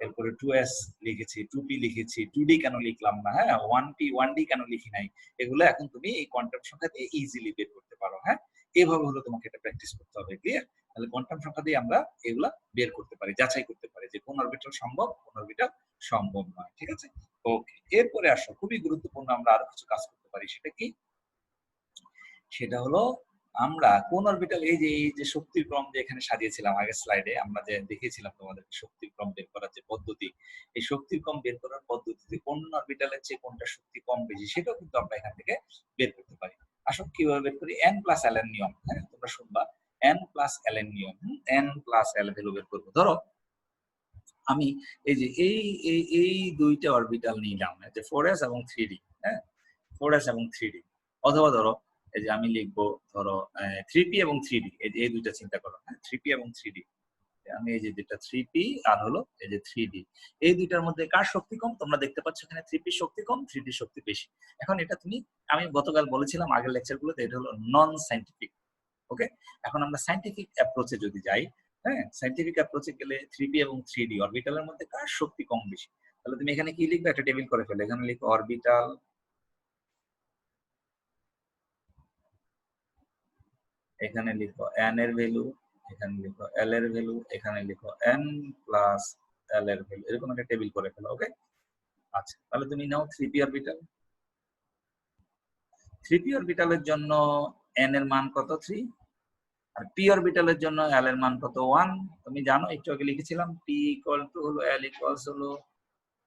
এরপরে 2S লিখেছি, 2P লিখেছি, 2D কেন লিখলাম না, হ্যাঁ 1P 1D কেন লিখি নাই, এগুলো এখন তুমি এই কোয়ান্টাম সংখ্যা দিয়ে ইজিলি বের করতে পারো। হ্যাঁ, এভাবে হলো তোমাকে এটা প্র্যাকটিস করতে হবে। ক্লিয়ার? তাহলে কোয়ান্টাম সংখ্যা দিয়ে আমরা এগুলা বের করতে পারি, যাচাই করতে পারি যে কোন অরবিটাল সম্ভব, কোন অরবিটাল সম্ভব নয়। ঠিক আছে? ওকে, এরপরে আসো খুবই গুরুত্বপূর্ণ আমরা আরো কিছু কাজ করতে পারি। সেটা কি? সেটা হলো আমরা কোন অরবিটাল, এই যে শক্তির ক্রম যে এখানে সাজিয়েছিলাম আগের স্লাইডে, আমরা যে দেখিয়েছিলাম তোমাদের শক্তির ক্রম বের করার যে পদ্ধতি, এই শক্তির ক্রম বের করার পদ্ধতিতে কোন অরবিটালের চেয়ে কোনটা শক্তি কম বেশি সেটাও কিন্তু আমরা এখান থেকে বের করতে পারি। আসলে কিভাবে বের করি? n প্লাস l এর নিয়ম। হ্যাঁ, তোমরা শুনবা n প্লাস l এর নিয়ম। n প্লাস l ভ্যালু বের করবো। ধরো আমি এই যে এই দুইটা অরবিটাল নিলাম, যে 4s এবং 3d। হ্যাঁ, 4s এবং 3d, অথবা ধরো এই যে আমি লিখবো ধরো 3p এবং 3d, এই যে এই দুইটা চিন্তা করো। হ্যাঁ, 3p এবং 3d, আমি এই যে যেটা 3p আর হলো এই যে 3d, এই দুইটার মধ্যে কার শক্তি কম? তোমরা দেখতে পাচ্ছ এখানে 3p শক্তি কম, 3d শক্তি বেশি। এখন এটা তুমি, আমি গতকাল বলেছিলাম আগের লেকচারগুলোতে, এটা হলো নন সায়েন্টিফিক। ওকে, এখন আমরা সায়েন্টিফিক অ্যাপ্রোচে যদি যাই, হ্যাঁ সায়েন্টিফিক অ্যাপ্রোচে গেলে 3p এবং 3d অরবিটালের মধ্যে কার শক্তি কম বেশি, তাহলে তুমি এখানে কি লিখবে? একটা টেবিল করে ফেলো। এখানে লিখো অরবিটাল, এখানে লিখো n এর ভ্যালু, এখানে লিখো l এর ভ্যালু, এখানে লিখো n প্লাস l এর ভ্যালু, এরকম একটা টেবিল করে ফেলো। ওকে, আচ্ছা তাহলে তুমি নাও 3p অরবিটাল। 3p অরবিটালের জন্য n এর মান কত 3, আর p অরবিটালের জন্য l এর মান কত 1। তুমি জানো, একটু আগে লিখেছিলাম p ইকুয়াল টু হলো l ইকুয়ালস হলো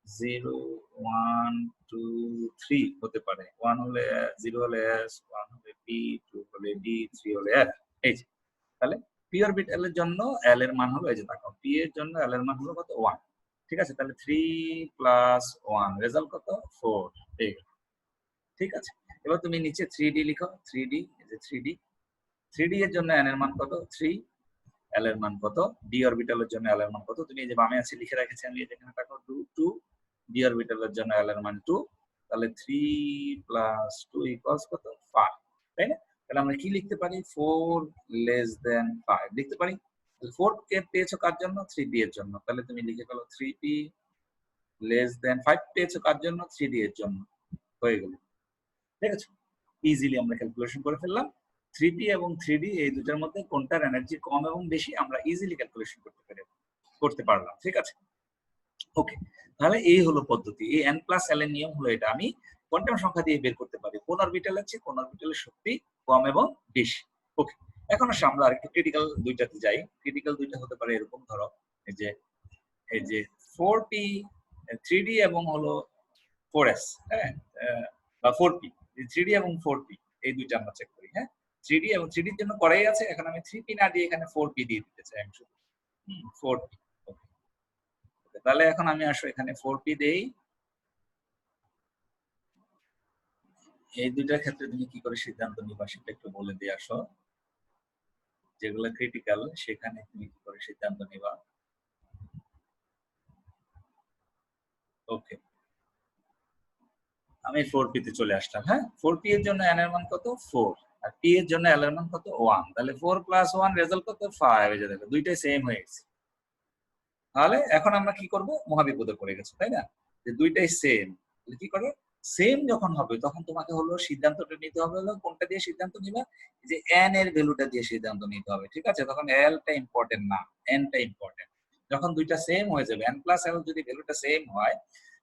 0 1 2 3 হতে পারে। 1 হলে 0 হলে s, 1 হলে p, 2 হলে d, 3 হলে f। এই যে তাহলে p অরবিটালের জন্য l এর মান হলো, এই যে দেখো p এর জন্য l এর মান হলো কত 1। ঠিক আছে, তাহলে 3 প্লাস 1 রেজাল্ট কত 4। এই ঠিক আছে, এবার তুমি নিচে 3d লিখো। 3d এই যে 3d এর জন্য n এর মান কত 3, l এর মান কত, d অরবিটালের জন্য l এর মান কত, তুমি এই যে বামে আছে লিখে রেখেছি আমি, এখানে দেখো 2 d অরবিটালের জন্য l এর মান 2, তাহলে 3 প্লাস 2 ইকুয়ালস কত 5, তাই না? তাহলে আমরা কি লিখতে পারি 4 লেস দেন 5 লিখতে পারি। 4 কে পেয়েছো কার জন্য 3d এর জন্য, তাহলে তুমি লিখে ফেলো 3p লেস দেন 5 পেয়েছো কার জন্য 3d এর জন্য, হয়ে গেল। ঠিক আছে, ইজিলি আমরা ক্যালকুলেশন করে ফেললাম। 3p এবং 3d এই দুটোর মধ্যে কোনটার এনার্জি কম এবং বেশি আমরা ইজিলি ক্যালকুলেশন করতে পারলাম। ঠিক আছে, ওকে, তাহলে এই হলো পদ্ধতি। এই n প্লাস l এর নিয়ম হলো এটা, আমি কোয়ান্টাম সংখ্যা দিয়ে বের করতে পারি কোন অরবিটালের চেয়ে কোন অরবিটালের শক্তি কম এবং বেশি। ওকে, এখন আসলে আমরা আরেকটু ক্রিটিক্যাল দুইটাতে যাই। ক্রিটিক্যাল দুইটা হতে পারে এরকম, ধরো এই যে 4p 3d এবং হলো 4s, হ্যাঁ, বা 4p, 3d এবং 4p এই দুইটা আমরা চেক করি। হ্যাঁ, 3d এবং 3d এর জন্য করাই আছে, এখন আমি 3p না দিয়ে এখানে 4p দিয়ে দিতে চাই আমি শুধু 4p। তাহলে এখন আমি আসলে এখানে 4p দেই। এই দুইটার ক্ষেত্রে তুমি কি করে সিদ্ধান্ত নিবা সেটা একটু বলে দিয়ে আসো, যেগুলো ক্রিটিক্যাল সেখানে তুমি কি করে সিদ্ধান্ত নিবা। ওকে, আমি 4p তে চলে আসলাম। হ্যাঁ, 4p এর জন্য n এর মান কত 4, আর p এর জন্য l এর মান কত 1, তাহলে 4 প্লাস 1 রেজাল্ট কত 5। এই যে দেখো দুইটাই সেম হয়ে গেছে। তাহলে এখন আমরা কি করব, মহাবিপদে পড়ে গেছে, তাই না? যে দুইটাই সেম, তাহলে কি করবে, সেম যখন হবে তখন তোমাকে হলো সিদ্ধান্তটা নিতে হবে হলো কোনটা দিয়ে সিদ্ধান্ত নিবা, যে n এর ভ্যালুটা দিয়ে সিদ্ধান্ত নিতে হবে। ঠিক আছে, তখন l টা ইম্পর্টেন্ট না, n টা ইম্পর্টেন্ট। যখন দুইটা সেম হয়ে যাবে, n প্লাস l যদি ভ্যালুটা সেম হয়,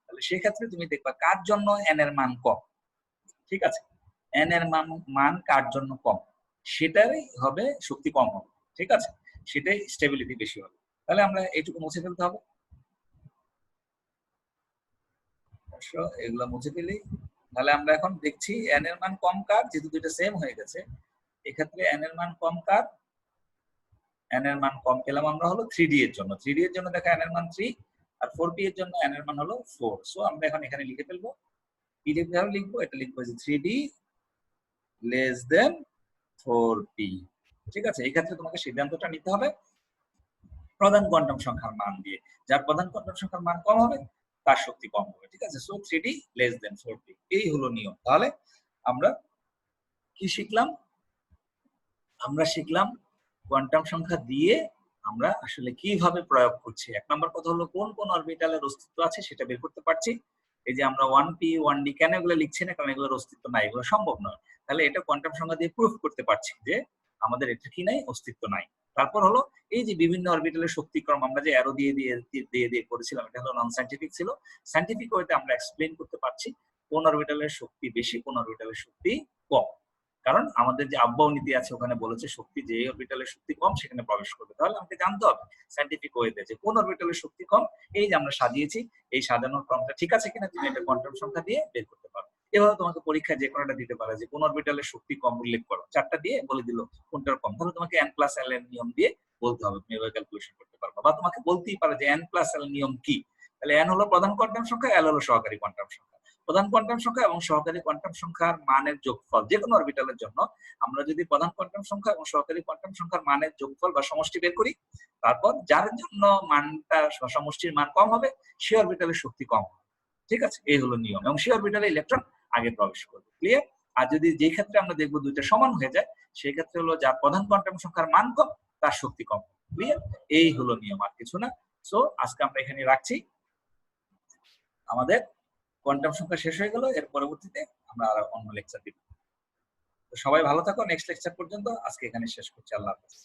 তাহলে সেই ক্ষেত্রে তুমি দেখবা কার জন্য n এর মান কম। ঠিক আছে, n এর মান কার জন্য কম, সেটাই হবে শক্তি কম হবে। ঠিক আছে, সেটাই স্টেবিলিটি বেশি হবে। তাহলে আমরা এইটুকু মুছে ফেলতে হবে, এগুলো মুছে ফেলি। তাহলে আমরা এখন দেখছি n এর মান কম কার, যেহেতু দুইটা সেম হয়ে গেছে, এক্ষেত্রে n এর মান কম কার, n এর মান কম পেলাম আমরা হলো 3d এর জন্য। 3d এর জন্য দেখো n এর মান 3, আর 4p এর জন্য n এর মান হলো 4। সো আমরা এখন এখানে লিখে ফেলবো, কি লিখবো, এটা লিখবো যে 3d লেস দেন 4p। ঠিক আছে, এই ক্ষেত্রে তোমাকে সিদ্ধান্তটা নিতে হবে প্রধান কোয়ান্টাম সংখ্যার মান দিয়ে, যার প্রধান কোয়ান্টাম সংখ্যার মান কম হবে তার শক্তি কম হবে। ঠিক আছে, so 3d less than 4p, এই হলো নিয়ম। তাহলে আমরা কি শিখলাম, আমরা শিখলাম কোয়ান্টাম সংখ্যা দিয়ে আমরা আসলে কিভাবে প্রয়োগ করছি। এক নম্বর কথা হলো কোন কোন অরবিটালের অস্তিত্ব আছে সেটা বের করতে পারছি। এই যে আমরা 1p 1d কেন এগুলো লিখছি না, কারণ এগুলোর অস্তিত্ব নাই, এগুলো সম্ভব নয়। তাহলে এটা কোয়ান্টাম সংখ্যা দিয়ে প্রুফ করতে পারছি যে আমাদের এটা কি নাই, অস্তিত্ব নাই। তারপর হলো এই যে বিভিন্ন অরবিটালের শক্তিক্রম আমরা যে অ্যারো দিয়ে দিয়ে দিয়ে দিয়ে করেছিলাম, এটা হলো নন সায়েন্টিফিক ছিল। সায়েন্টিফিক ওয়েতে আমরা এক্সপ্লেইন করতে পারছি কোন অরবিটালের শক্তি বেশি, কোন অরবিটালের শক্তি কম। কারণ আমাদের যে আব্বাও নীতি আছে ওখানে বলেছে শক্তি যে অরবিটালের শক্তি কম সেখানে প্রবেশ করবে। তাহলে আমাকে জানতে হবে সায়েন্টিফিক ওয়েতে যে কোন অরবিটালের শক্তি কম। এই যে আমরা সাজিয়েছি, এই সাজানোর ক্রমটা ঠিক আছে কিনা তুমি এটা কোয়ান্টাম সংখ্যা দিয়ে বের করতে পারো। এভাবে তোমাকে পরীক্ষায় যে কোনোটা দিতে পারে যে কোন অরবিটালের শক্তি কম উল্লেখ করো, চারটা দিয়ে বলে দিল কোনটার কম, তাহলে তোমাকে n প্লাস l এর নিয়ম দিয়ে বলতে হবে, তুমি এভাবে ক্যালকুলেশন করতে পারবে। বা তোমাকে বলতেই পারে যে n প্লাস l নিয়ম কি। তাহলে n হলো প্রধান কোয়ান্টাম সংখ্যা, l হলো সহকারী কোয়ান্টাম সংখ্যা। প্রধান কোয়ান্টাম সংখ্যা এবং সহকারী কোয়ান্টাম সংখ্যার মানের যোগফল যে কোনো অরবিটালের জন্য আমরা যদি প্রধান কোয়ান্টাম সংখ্যা এবং সহকারী কোয়ান্টাম সংখ্যার মানের যোগফল বা সমষ্টি বের করি, তারপর যার জন্য মানটা সমষ্টির মান কম হবে সে অরবিটালের শক্তি কম হবে। ঠিক আছে, এই হলো নিয়ম, এবং সে অরবিটালে ইলেকট্রন আগে প্রবেশ করবে। ক্লিয়ার? আর যদি যে ক্ষেত্রে আমরা দেখবো দুইটা সমান হয়ে যায়, সেই ক্ষেত্রে হলো যার প্রধান কোয়ান্টাম সংখ্যার মান কম তার শক্তি কম। ক্লিয়ার? এই হলো নিয়ম, আর কিছু না। সো আজকে আমরা এখানে রাখছি, আমাদের কোয়ান্টাম সংখ্যা শেষ হয়ে গেল, এর পরবর্তীতে আমরা আর অন্য লেকচার দিব। তো সবাই ভালো থাকো, নেক্সট লেকচার পর্যন্ত আজকে এখানে শেষ করছি। আল্লাহ হাফেজ।